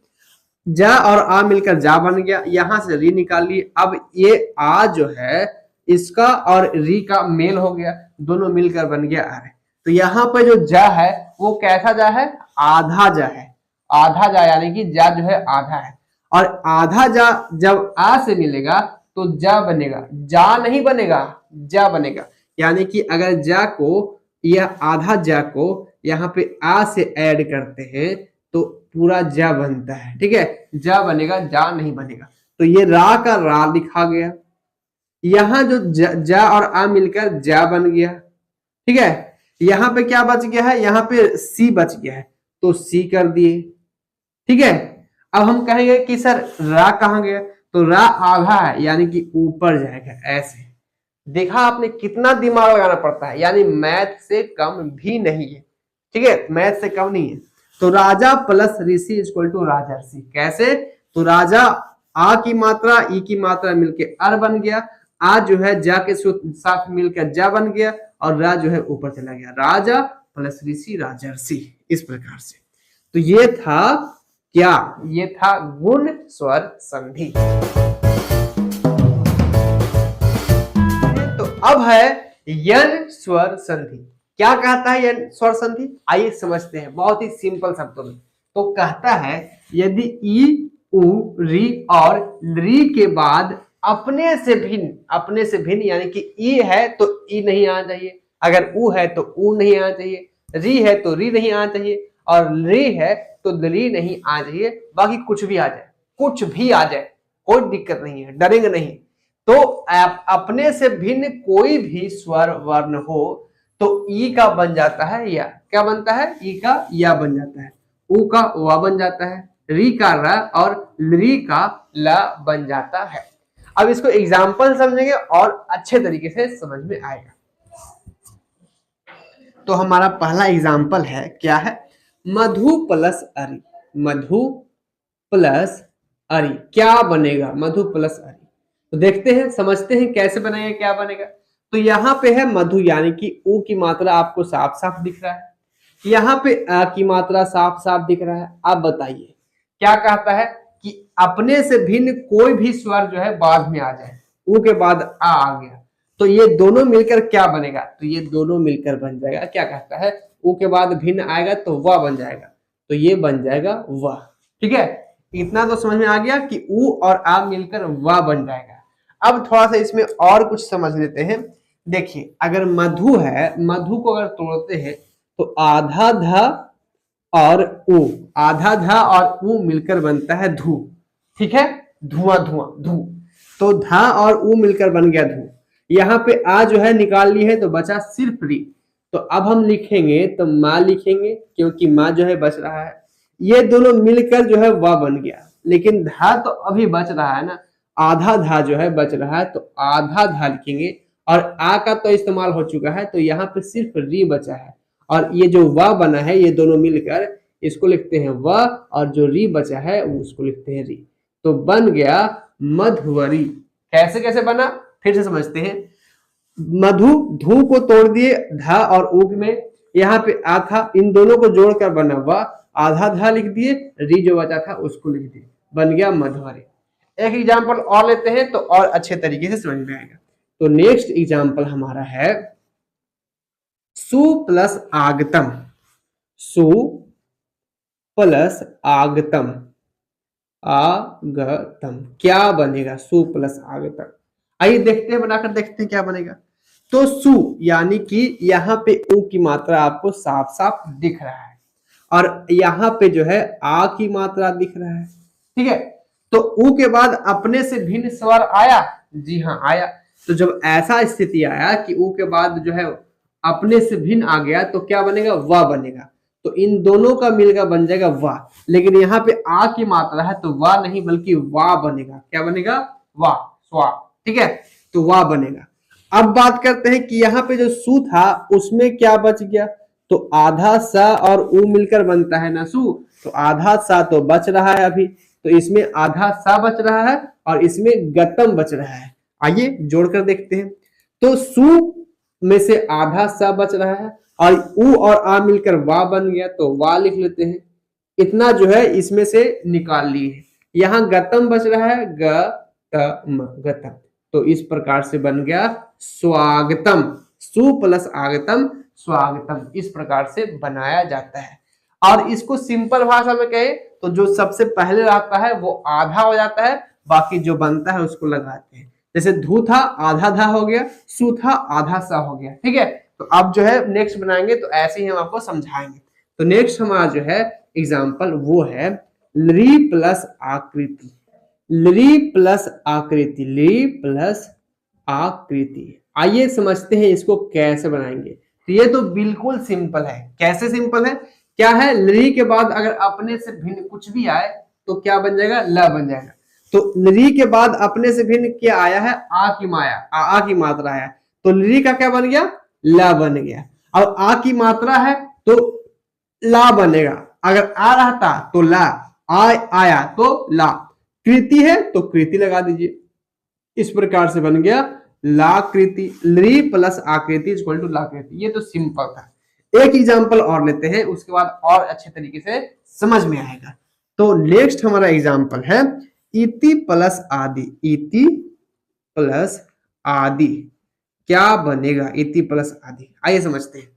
जा और आ मिलकर जा बन गया, यहां से री निकाल लिए। अब ये आ जो है इसका और री का मेल हो गया, दोनों मिलकर बन गया अर। तो यहाँ पे जो जा है वो कैसा जा है, आधा जा है, आधा जा यानी कि जा जो है आधा है। और आधा जा जब आ से मिलेगा तो जा बनेगा, जा नहीं बनेगा, जा बनेगा। यानी कि अगर जा को या आधा जा को यहाँ पे आ से ऐड करते हैं तो पूरा जा बनता है, ठीक है, जा बनेगा, जा नहीं बनेगा। तो ये रा का रा लिखा गया, यहां जो जा और आ मिलकर जा बन गया, ठीक है। यहाँ पे क्या बच गया है, यहाँ पे सी बच गया है, तो सी कर दिए, ठीक है। अब हम कहेंगे कि सर रा कहाँ गया, तो रा आधा है यानी कि ऊपर जाएगा, ऐसे। देखा आपने कितना दिमाग लगाना पड़ता है, यानी मैथ से कम भी नहीं है, ठीक है, मैथ से कम नहीं है। तो राजा प्लस ऋषि इक्वल टू राजर्षि, कैसे, तो राजा आ की मात्रा ई की मात्रा मिलके अर बन गया, आ जो है जा के साथ मिलकर जा बन गया, और रा जो है ऊपर चला गया, राजा प्लस ऋषि राजर्षि, इस प्रकार से। तो ये था क्या, ये था गुण स्वर संधि। तो अब है यन स्वर संधि। क्या कहता है यन स्वर संधि, आइए समझते हैं बहुत ही सिंपल शब्दों में। तो कहता है यदि ई उ री और री के बाद अपने से भिन्न यानी कि ई है तो ई नहीं आना चाहिए, अगर उ है तो उ नहीं आना चाहिए, री है तो री नहीं आना चाहिए, और री है तो री नहीं आना चाहिए, बाकी कुछ भी आ जाए, कुछ भी आ जाए, कोई दिक्कत नहीं है, डरेंगे नहीं। तो अपने से भिन्न कोई भी स्वर वर्ण हो तो ई का बन जाता है या, क्या बनता है, ई का या बन जाता है, उ का वा बन जाता है, री का र और री का ल बन जाता है। अब इसको एग्जाम्पल समझेंगे और अच्छे तरीके से समझ में आएगा। तो हमारा पहला एग्जाम्पल है, क्या है, मधु प्लस अरि, मधु प्लस अरि क्या बनेगा, मधु प्लस अरि। तो देखते हैं, समझते हैं कैसे बनेगा, क्या बनेगा। तो यहाँ पे है मधु यानी कि ऊ की मात्रा आपको साफ साफ दिख रहा है, यहाँ पे अ की मात्रा साफ साफ दिख रहा है। अब बताइए क्या कहता है कि अपने से भिन्न कोई भी स्वर जो है बाद में आ जाए, ऊ के बाद आ गया, तो ये दोनों मिलकर क्या बनेगा, तो ये दोनों मिलकर बन जाएगा, क्या कहता है, ऊ के बाद भिन्न आएगा तो वह बन जाएगा, तो ये बन जाएगा वह, ठीक है। इतना तो समझ में आ गया कि ऊ और आ मिलकर वह बन जाएगा। अब थोड़ा सा इसमें और कुछ समझ लेते हैं। देखिए अगर मधु है, मधु को अगर तोड़ते हैं तो आधा धा और ऊ, आधा धा और ऊ मिलकर बनता है धू, ठीक है, धुआं धुआं धू। तो धा और ऊ मिलकर बन गया धू। यहाँ पे आ जो है निकाल ली है तो बचा सिर्फ री। तो अब हम लिखेंगे तो माँ लिखेंगे, क्योंकि माँ जो है बच रहा है, ये दोनों मिलकर जो है वह बन गया, लेकिन धा तो अभी बच रहा है ना, आधा धा जो है बच रहा है, तो आधा धा लिखेंगे। और आ का तो इस्तेमाल हो चुका है, तो यहाँ पे सिर्फ री बचा है, और ये जो व बना है ये दोनों मिलकर इसको लिखते हैं व, और जो री बचा है उसको लिखते हैं री। तो बन गया मधुवरी। कैसे कैसे बना फिर से समझते हैं। मधु धू को तोड़ दिए धा और उग में, यहाँ पे आ था, इन दोनों को जोड़कर बना व, आधा धा लिख दिए, री जो बचा था उसको लिख दिए, बन गया मधुवरी। एक एग्जाम्पल और लेते हैं तो और अच्छे तरीके से समझ में आएगा। तो नेक्स्ट एग्जाम्पल हमारा है सु प्लस आगतम, सु प्लस आगतम, आगतम क्या बनेगा, सु प्लस आगतम। आइए देखते हैं, बनाकर देखते हैं क्या बनेगा। तो सु यानी कि यहाँ पे ऊ की मात्रा आपको साफ साफ दिख रहा है, और यहाँ पे जो है आ की मात्रा दिख रहा है, ठीक है। तो ऊ के बाद अपने से भिन्न स्वर आया, जी हाँ आया। तो जब ऐसा स्थिति आया कि ऊ के बाद जो है अपने से भिन्न आ गया तो क्या बनेगा, वाह बनेगा। तो इन दोनों का मिलकर बन जाएगा वाह, लेकिन यहाँ पे आ की मात्रा है तो वाह नहीं बल्कि वाह बनेगा, क्या बनेगा, वाह, स्वा, ठीक है, तो वाह बनेगा। अब बात करते हैं कि यहाँ पे जो सु था उसमें क्या बच गया, तो आधा सा और उ मिलकर बनता है ना सु, तो आधा सा तो बच रहा है अभी, तो इसमें आधा सा बच रहा है और इसमें गतम बच रहा है। आइए जोड़कर देखते हैं। तो सु में से आधा सा बच रहा है और उ और आ मिलकर वा बन गया, तो वा लिख लेते हैं। इतना जो है इसमें से निकाल लिए। यहाँ गतम बच रहा है, गतम, तो इस प्रकार से बन गया स्वागतम। सु प्लस आगतम स्वागतम, इस प्रकार से बनाया जाता है। और इसको सिंपल भाषा में कहे तो जो सबसे पहले रहता है वो आधा हो जाता है, बाकी जो बनता है उसको लगाते हैं। जैसे धू था आधा धा हो गया, सु था आधा सा हो गया, ठीक है। तो अब जो है नेक्स्ट बनाएंगे तो ऐसे ही हम आपको समझाएंगे। तो नेक्स्ट हमारा जो है एग्जाम्पल वो है लरी प्लस आकृति। लरी प्लस आकृति, लरी प्लस आकृति। आइए समझते हैं इसको कैसे बनाएंगे। तो ये तो बिल्कुल सिंपल है। कैसे सिंपल है, क्या है, लरी के बाद अगर अपने से भिन्न कुछ भी आए तो क्या बन जाएगा, ल बन जाएगा। तो लरी के बाद अपने से भिन्न क्या आया है, आ की माया, आ की मात्रा है, तो लरी का क्या बन गया, ला बन गया। अब आ की मात्रा है तो ला बनेगा, अगर आ रहता तो ला, आया तो ला, कृति है तो कृति लगा दीजिए। इस प्रकार से बन गया लाकृति। लरी प्लस आकृति इक्वल टू लाकृति। ये तो सिंपल था। एक एग्जांपल और लेते हैं, उसके बाद और अच्छे तरीके से समझ में आएगा। तो नेक्स्ट हमारा एग्जांपल है इति प्लस आदि। इति प्लस आदि क्या बनेगा, इति प्लस आदि। आइए समझते हैं।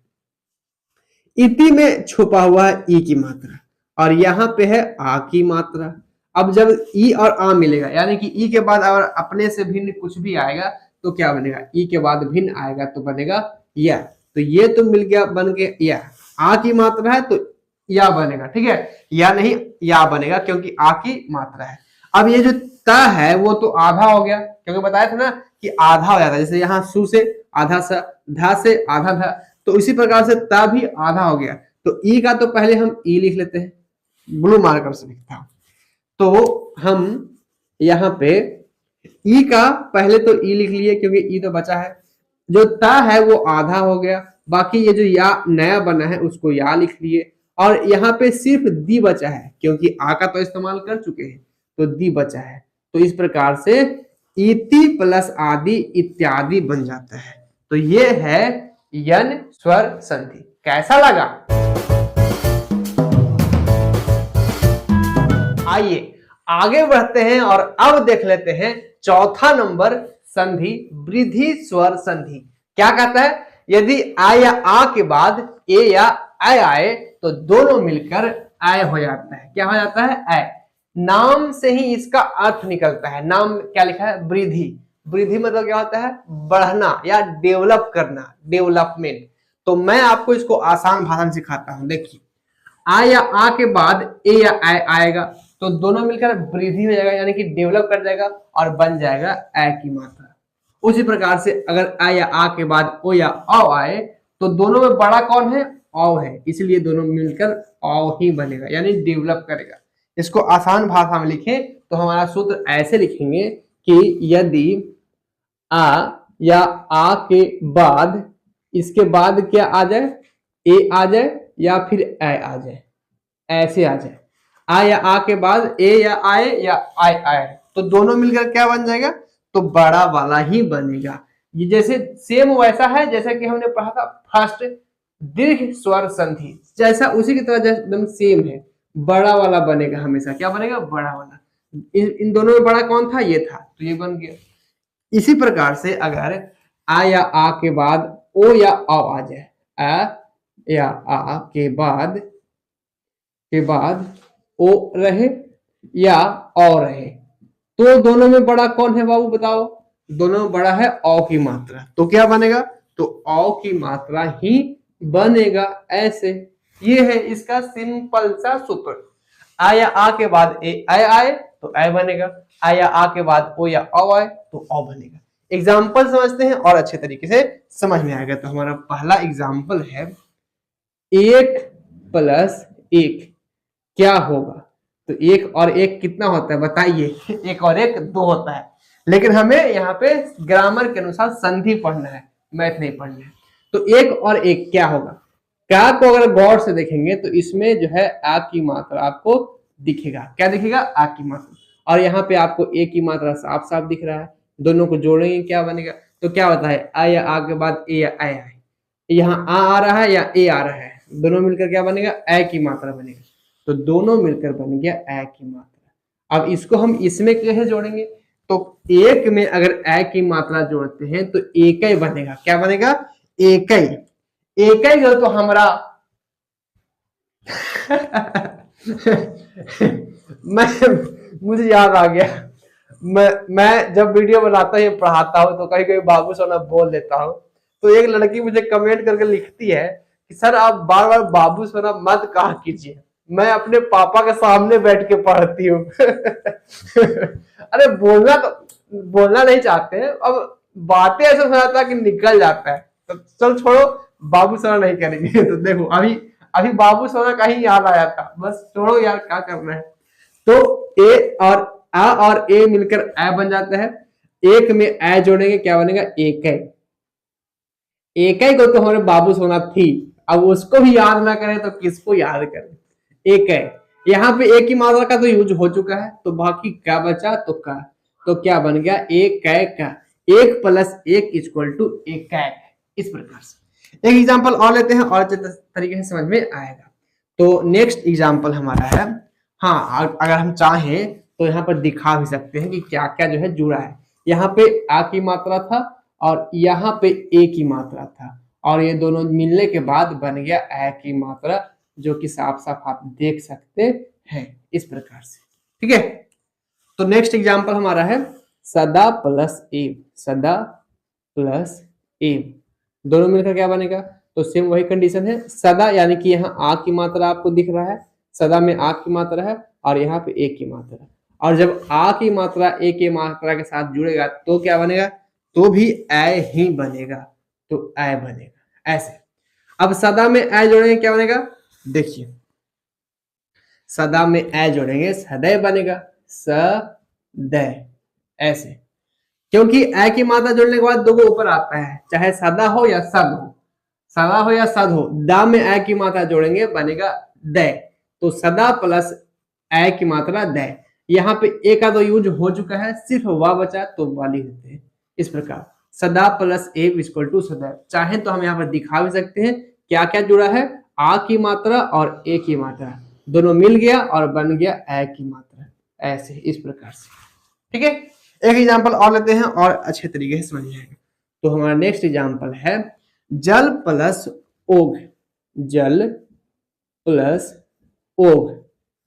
इति में छुपा हुआ है ई की मात्रा और यहाँ पे है आ की मात्रा। अब जब ई और आ मिलेगा, यानी कि ई के बाद अगर अपने से भिन्न कुछ भी आएगा तो क्या बनेगा, ई के बाद भिन्न आएगा तो बनेगा या। तो ये तो मिल गया, बन गया या। आ की मात्रा है तो या बनेगा, ठीक है, या नहीं या बनेगा क्योंकि आ की मात्रा है। अब ये जो ता है वो तो आधा हो गया, क्योंकि बताया था ना कि आधा हो जाता है। जैसे यहाँ सु से आधा सा, धा से आधा धा, तो इसी प्रकार से ता भी आधा हो गया। तो ई का तो पहले हम ई लिख लेते हैं, ब्लू मार्कर से लिखता हूं। तो हम यहाँ पे ई का पहले तो ई लिख लिए क्योंकि ई तो बचा है। जो ता है वो आधा हो गया, बाकी ये जो या नया बना है उसको या लिख लिए। और यहाँ पे सिर्फ दी बचा है क्योंकि आ का तो इस्तेमाल कर चुके हैं, तो दी बचा है। तो इस प्रकार से इति प्लस आदि इत्यादि बन जाता है। तो ये है यन स्वर संधि। कैसा लगा? आइए आगे बढ़ते हैं और अब देख लेते हैं चौथा नंबर संधि, वृद्धि स्वर संधि। क्या कहता है, यदि आ या आ के बाद ए या ऐ आए तो दोनों मिलकर ऐ हो जाता है। क्या हो जाता है, ऐ। नाम से ही इसका अर्थ निकलता है। नाम क्या लिखा है, वृद्धि। वृद्धि मतलब क्या होता है, बढ़ना या डेवलप करना, डेवलपमेंट। तो मैं आपको इसको आसान भाषा में सिखाता हूं। देखिए, आ या आ के बाद ए या ऐ आएगा तो दोनों मिलकर वृद्धि हो जाएगा, यानी कि डेवलप कर जाएगा और बन जाएगा ऐ की मात्रा। उसी प्रकार से अगर आ या आ के बाद ओ या औ आए तो दोनों में बड़ा कौन है, औ है, इसलिए दोनों मिलकर औ ही बनेगा, यानी डेवलप करेगा। इसको आसान भाषा में लिखें तो हमारा सूत्र ऐसे लिखेंगे कि यदि आ या आ के बाद, इसके बाद क्या आ जाए, ए आ जाए या फिर ऐ आ जाए, ऐसे आ जाए। आ या आ के बाद ए या आए या आए आए तो दोनों मिलकर क्या बन जाएगा, तो बड़ा वाला ही बनेगा। ये जैसे सेम वैसा है जैसा कि हमने पढ़ा था फर्स्ट दीर्घ स्वर संधि, जैसा उसी की तरह एकदम सेम है। बड़ा वाला बनेगा हमेशा। क्या बनेगा, बड़ा वाला। इन दोनों में बड़ा कौन था, ये था, तो ये बन गया। इसी प्रकार से अगर आ या आ के बाद ओ या औ आ जाए, आ या आ के बाद ओ रहे या औ रहे, तो दोनों में बड़ा कौन है बाबू बताओ, दोनों में बड़ा है औ की मात्रा। तो क्या बनेगा, तो औ की मात्रा ही बनेगा। ऐसे ये है इसका सिंपल सा सूत्र। आ या आ के बाद ए ऐ आए तो ऐ बनेगा, आ या आ के बाद ओ या औ आए तो औ बनेगा। एग्जाम्पल समझते हैं और अच्छे तरीके से समझ में आएगा। तो हमारा पहला एग्जाम्पल है 1 + 1 क्या होगा, तो 1 और 1 कितना होता है बताइए, 1 और 1 2 होता है। लेकिन हमें यहाँ पे ग्रामर के अनुसार संधि पढ़ना है, मैथ नहीं पढ़ना है। तो एक और एक क्या होगा, क्या को अगर गौर से देखेंगे तो इसमें जो है आ की मात्रा आपको दिखेगा। क्या दिखेगा? आ की मात्रा। और यहाँ पे आपको ए की मात्रा साफ साफ दिख रहा है। दोनों को जोड़ेंगे क्या बनेगा? तो क्या होता है, आ या आ के बाद ए या आ है। यहाँ आ रहा है या ए आ रहा है, दोनों मिलकर क्या बनेगा? ए की मात्रा बनेगा। तो दोनों मिलकर बन गया ए की मात्रा। अब इसको हम इसमें कैसे जोड़ेंगे? तो एक में अगर ए की मात्रा जोड़ते हैं तो एक ही बनेगा। क्या बनेगा? एक ही। एक ही तो हमारा मुझे याद आ गया, मैं जब वीडियो बनाता हूँ पढ़ाता हूँ तो कहीं कहीं बाबू सोना बोल देता हूँ। तो एक लड़की मुझे कमेंट करके लिखती है कि सर आप बार बार बाबू सोना मत कहा कीजिए, मैं अपने पापा के सामने बैठ के पढ़ती हूँ। अरे बोलना नहीं चाहते हैं, अब बातें ऐसा सुनाता कि निकल जाता है। तो चल छोड़ो, बाबू सोना नहीं करेंगे। तो देखो अभी बाबू सोना का ही याद आया था, बस छोड़ो यार, क्या करना है। तो ए और आ और ए मिलकर ए बन जाता है। एक में ए जोड़ेंगे क्या बनेगा? एक है। एक ही को तो हमारे बाबू सोना थी, अब उसको भी याद ना करें तो किसको याद करें? एक है। यहाँ पे एक ही मात्रा का तो यूज हो चुका है, तो बाकी क्या बचा? तो का। तो क्या बन गया? एक कै का। एक प्लस एक इक्वल टू एक कै। इस प्रकार से एक एग्जांपल और लेते हैं और अच्छे तरीके से समझ में आएगा। तो नेक्स्ट एग्जांपल हमारा है, हाँ अगर हम चाहें तो यहाँ पर दिखा भी सकते हैं कि क्या क्या जो है जुड़ा है। यहाँ पे आ की मात्रा था और यहाँ पे ए की मात्रा था, और ये दोनों मिलने के बाद बन गया ए की मात्रा, जो कि साफ साफ आप देख सकते हैं इस प्रकार से। ठीक है, तो नेक्स्ट एग्जांपल हमारा है सदा प्लस एव। सदा प्लस एव दोनों मिलकर क्या बनेगा? तो सेम वही कंडीशन है, सदा यानी कि यहाँ आ की मात्रा आपको दिख रहा है, सदा में आ की मात्रा है और यहाँ पे ए की मात्रा है, और जब आ की मात्रा ए की मात्रा के साथ जुड़ेगा तो क्या बनेगा? तो भी ए ही बनेगा, तो ए बनेगा ऐसे। अब सदा में ए जोड़ेंगे क्या बनेगा? देखिए, सदा में ए जोड़ेंगे सदैव बनेगा, सदैव ऐसे, क्योंकि ए की मात्रा जोड़ने के बाद दो को ऊपर आता है, चाहे सदा हो या सद हो, सदा हो या सद हो, दा में ए की मात्रा जोड़ेंगे बनेगा दै। तो सदा प्लस ए की मात्रा दै। यहाँ पे ए का तो यूज हो चुका है, सिर्फ वा बचा तो वा लिख देते हैं इस प्रकार, सदा प्लस एव इक्वल टू सदैव। चाहे तो हम यहाँ पर दिखा भी सकते हैं क्या क्या जुड़ा है, आ की मात्रा और ए की मात्रा दोनों मिल गया और बन गया ए की मात्रा, ऐसे इस प्रकार से। ठीक है, एक एग्जांपल और लेते हैं और अच्छे तरीके से समझ जाएंगे। तो हमारा नेक्स्ट एग्जांपल है जल प्लस ओघ। जल प्लस ओघ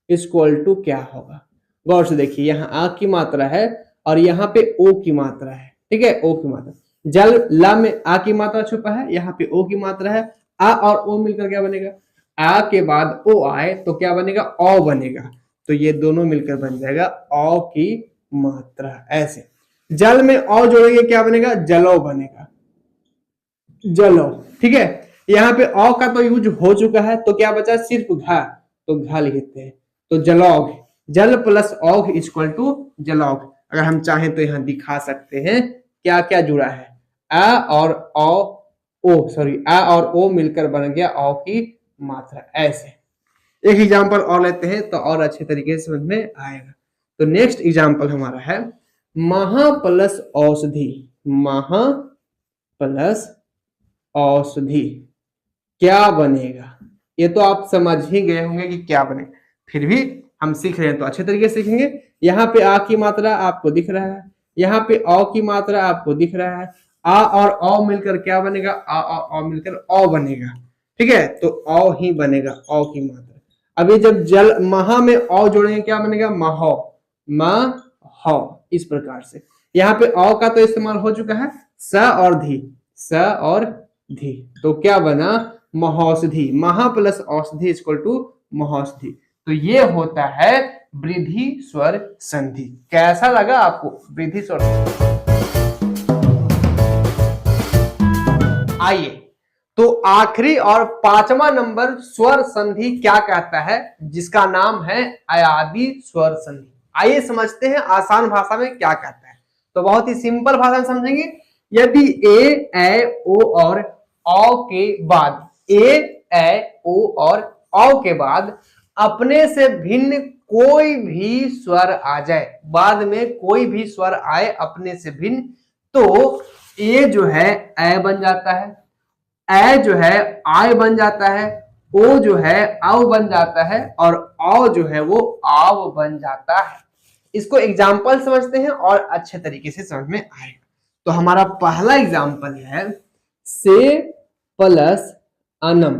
इक्वल टू क्या होगा? गौर से देखिए, यहाँ आ की मात्रा है और यहाँ पे ओ की मात्रा है। ठीक है, ओ की मात्रा, जल ला में आ की मात्रा छुपा है, यहाँ पे ओ की मात्रा है, आ और ओ मिलकर क्या बनेगा? आ के बाद ओ आए तो क्या बनेगा? औ बनेगा। तो ये दोनों मिलकर बन जाएगा औ की मात्रा ऐसे। जल में औ जोड़ेंगे क्या बनेगा? जलो बनेगा, जलो। ठीक है, यहाँ पे औ का तो यूज हो चुका है, तो क्या बचा? सिर्फ घा, तो घा लिखते हैं, तो जलौघ। जल प्लस औघ इक्वल टू जलौघ। अगर हम चाहें तो यहाँ दिखा सकते हैं क्या क्या जुड़ा है, आ और आ और ओ मिलकर बन गया औ की मात्रा ऐसे। एक एग्जांपल और लेते हैं तो और अच्छे तरीके से समझ में आएगा। तो नेक्स्ट एग्जांपल हमारा है महा प्लस औषधि। महा प्लस औषधि क्या बनेगा? ये तो आप समझ ही गए होंगे कि क्या बनेगा, फिर भी हम सीख रहे हैं तो अच्छे तरीके से सीखेंगे। यहाँ पे आ की मात्रा आपको दिख रहा है, यहाँ पे औ की मात्रा आपको दिख रहा है, आ और औ मिलकर क्या बनेगा? आ और औ मिलकर औ बनेगा। ठीक है, तो औ ही बनेगा, औ की मात्रा। अभी जब जल महा में औ जोड़ेंगे क्या बनेगा? महो, महो इस प्रकार से। यहाँ पे औ का तो इस्तेमाल हो चुका है, स और धी, स और धी, तो क्या बना? महौषधि। महा प्लस औषधि इक्वल टू महौषधि। तो ये होता है वृद्धि स्वर संधि। कैसा लगा आपको वृद्धि स्वर? आइए, तो आखिरी और पांचवा नंबर स्वर संधि क्या कहता है, जिसका नाम है अयादी स्वर संधि। आइए समझते हैं आसान भाषा में क्या कहता है। तो बहुत ही सिंपल भाषा में समझेंगे। यदि ए ओ और औ के बाद ए ओ और औ के बाद अपने से भिन्न कोई भी स्वर आ जाए, बाद में कोई भी स्वर आए अपने से भिन्न, तो ए जो है ए बन जाता है, ए जो है आय बन जाता है, ओ जो है आव बन जाता है और औ जो है वो आव बन जाता है। इसको एग्जाम्पल समझते हैं और अच्छे तरीके से समझ में आएगा। तो हमारा पहला एग्जाम्पल है से प्लस अनम,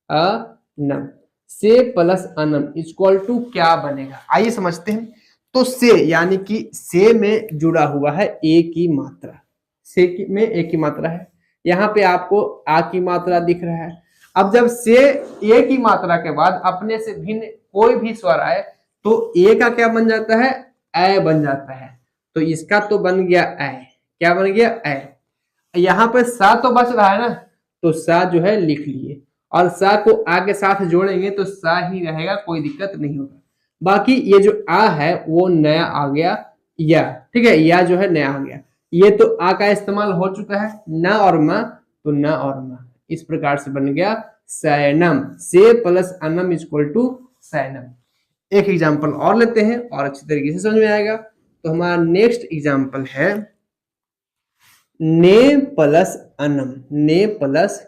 अनम, से प्लस अनम इक्वल टू क्या बनेगा, आइए समझते हैं। तो से यानी कि से में जुड़ा हुआ है ए की मात्रा, से में ए की मात्रा है, यहाँ पे आपको आ की मात्रा दिख रहा है। अब जब से ए की मात्रा के बाद अपने से भिन्न कोई भी स्वर आए तो ए का क्या बन जाता है, ए बन जाता है। तो इसका तो बन गया ए, क्या बन गया ए। यहाँ पे सा तो बच रहा है ना, तो सा जो है लिख लिए और सा को आ के साथ जोड़ेंगे तो सा ही रहेगा, कोई दिक्कत नहीं होगा। बाकी ये जो आ है वो नया आ गया या, ठीक है, या जो है नया आ गया। ये तो आ का इस्तेमाल हो चुका है, न और म तो न और म, इस प्रकार से बन गया सैनम, से प्लस अनम इक्वल टू सैनम। एक एग्जांपल और लेते हैं और अच्छी तरीके से समझ में आएगा। तो हमारा नेक्स्ट एग्जांपल है ने प्लस अनम, ने प्लस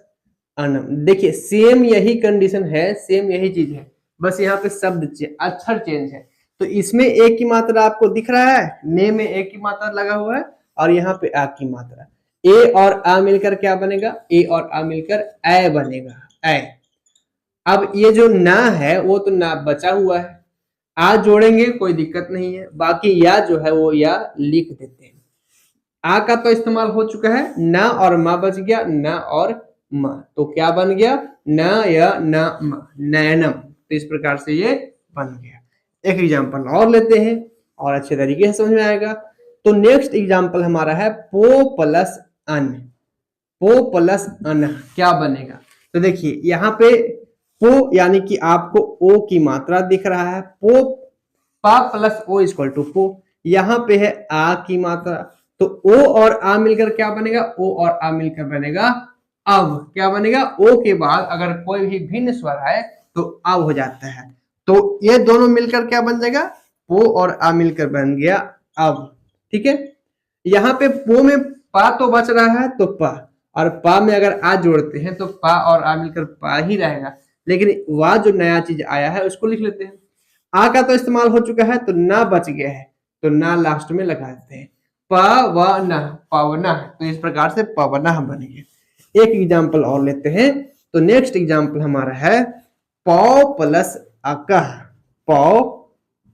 अनम। देखिए सेम यही कंडीशन है, सेम यही चीज है, बस यहाँ पे शब्द अक्षर चेंज है। तो इसमें एक की मात्रा आपको दिख रहा है, ने में एक की मात्रा लगा हुआ है और यहाँ पे आ की मात्रा, ए और आ मिलकर क्या बनेगा, ए और आ मिलकर ए बनेगा, ए। अब ये जो ना है वो तो ना बचा हुआ है, आ जोड़ेंगे कोई दिक्कत नहीं है, बाकी या जो है वो या लिख देते हैं। आ का तो इस्तेमाल हो चुका है, न और मा बच गया, न और म, तो क्या बन गया, न या न म, नैनम। तो इस प्रकार से ये बन गया। एक एग्जांपल और लेते हैं और अच्छे तरीके से समझ में आएगा। तो नेक्स्ट एग्जांपल हमारा है पो प्लस अन, पो प्लस अन क्या बनेगा। तो देखिए यहाँ पे पो यानी कि आपको ओ की मात्रा दिख रहा है, पो पा प्लस ओ इक्वल टू पो, यहाँ पे है आ की मात्रा, तो ओ और आ मिलकर क्या बनेगा, ओ और आ मिलकर बनेगा अब, क्या बनेगा, ओ के बाद अगर कोई भी भिन्न स्वर है तो अब हो जाता है। तो ये दोनों मिलकर क्या बन जाएगा, पो और आ मिलकर बन गया अब, ठीक है। यहाँ पे पो में पा तो बच रहा है तो पा, और पा में अगर आ जोड़ते हैं तो पा और आ मिलकर पा ही रहेगा, लेकिन वह जो नया चीज आया है उसको लिख लेते हैं। आ का तो इस्तेमाल हो चुका है तो ना बच गया है, तो ना लास्ट में लगा देते हैं, पवना, पवना, तो इस प्रकार से पवना बन गया। एक एग्जाम्पल और लेते हैं। तो नेक्स्ट एग्जाम्पल हमारा है पौ प्लस अकह, पौ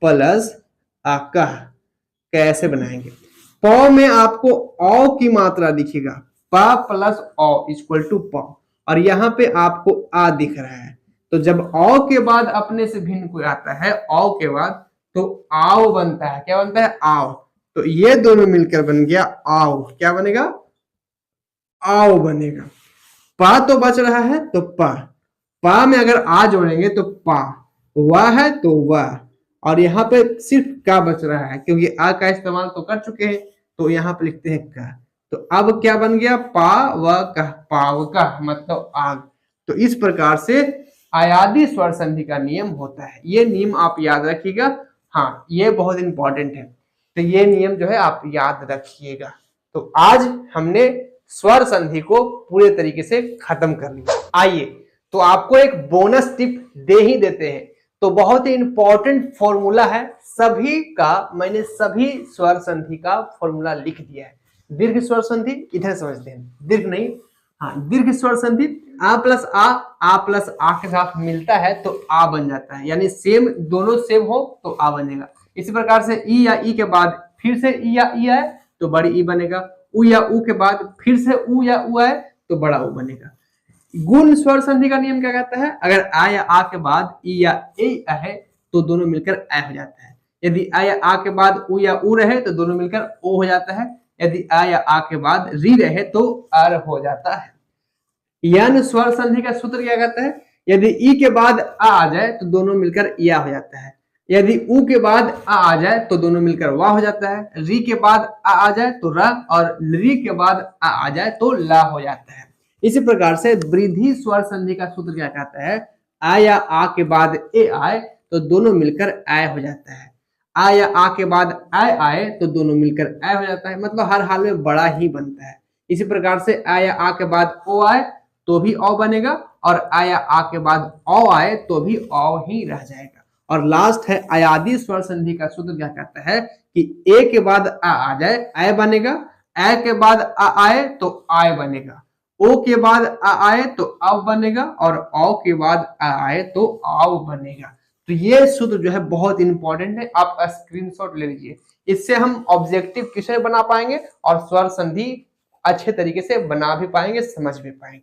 प्लस अकह कैसे बनाएंगे। पौ में आपको औ की मात्रा दिखेगा, पा प्लस औ इक्वल टू पौ, और यहाँ पे आपको आ दिख रहा है। तो जब औ के बाद अपने से भिन्न कोई आता है, औ के बाद, तो आओ बनता है, क्या बनता है, आओ। तो ये दोनों मिलकर बन गया आओ, क्या बनेगा, आओ बनेगा। पा तो बच रहा है तो पा, पा में अगर आ जोड़ेंगे तो पा, वाह है तो वाह, और यहाँ पे सिर्फ का बच रहा है क्योंकि आ का इस्तेमाल तो कर चुके हैं, तो यहाँ पे लिखते हैं का। तो अब क्या बन गया, पा व कह, पाव का मतलब आग। तो इस प्रकार से आयादी स्वर संधि का नियम होता है। ये नियम आप याद रखिएगा, हाँ ये बहुत इंपॉर्टेंट है, तो ये नियम जो है आप याद रखिएगा। तो आज हमने स्वर संधि को पूरे तरीके से खत्म कर लिया। आइए तो आपको एक बोनस टिप दे ही देते हैं। तो बहुत ही इंपॉर्टेंट फॉर्मूला है सभी का, मैंने सभी स्वर संधि का फॉर्मूला लिख दिया है। दीर्घ स्वर संधि इधर समझते हैं, दीर्घ नहीं, हाँ दीर्घ स्वर संधि आ प्लस आ के साथ मिलता है तो आ बन जाता है, यानी सेम, दोनों सेम हो तो आ बनेगा। इसी प्रकार से ई या ई के बाद फिर से ई या ई आए तो बड़ी ई बनेगा, उ या उ के बाद फिर से उ या उ आए तो बड़ा उ बनेगा। गुण स्वर संधि का नियम क्या कहता है, अगर आ या आ के बाद ई या ए है तो दोनों मिलकर ए हो जाता है। यदि आ या आ के बाद उ या उ रहे तो दोनों मिलकर ओ हो जाता है। यदि आ या आ के बाद री रहे तो अर हो जाता है। यन स्वर संधि का सूत्र क्या कहता है, यदि ई के बाद आ जाए तो दोनों मिलकर या हो जाता है। यदि उ के बाद आ जाए तो दोनों मिलकर वा हो जाता है, री के बाद आ जाए तो र, और री के बाद आ जाए तो ला हो जाता है। इसी प्रकार से वृद्धि स्वर संधि का सूत्र क्या कहता है, आ या आ के बाद ए आए तो दोनों मिलकर आय हो जाता है, आ या आ के बाद आय आए तो दोनों मिलकर आय हो जाता है, मतलब हर हाल में बड़ा ही बनता है। इसी प्रकार से आ या आ के बाद ओ आए तो भी औ बनेगा, और आ या आ के बाद औ आए तो भी औ ही रह जाएगा। और लास्ट है अयादी स्वर संधि का सूत्र क्या कहता है कि ए के बाद आ जाए आय बनेगा, ए के बाद आ आए तो आय बनेगा, ओ के बाद आ आए तो अब बनेगा, और औ के बाद आ आए तो आव बनेगा। तो ये सूत्र जो है बहुत इंपॉर्टेंट है, आप स्क्रीनशॉट ले लीजिए। इससे हम ऑब्जेक्टिव क्वेश्चन बना पाएंगे और स्वर संधि अच्छे तरीके से बना भी पाएंगे, समझ भी पाएंगे।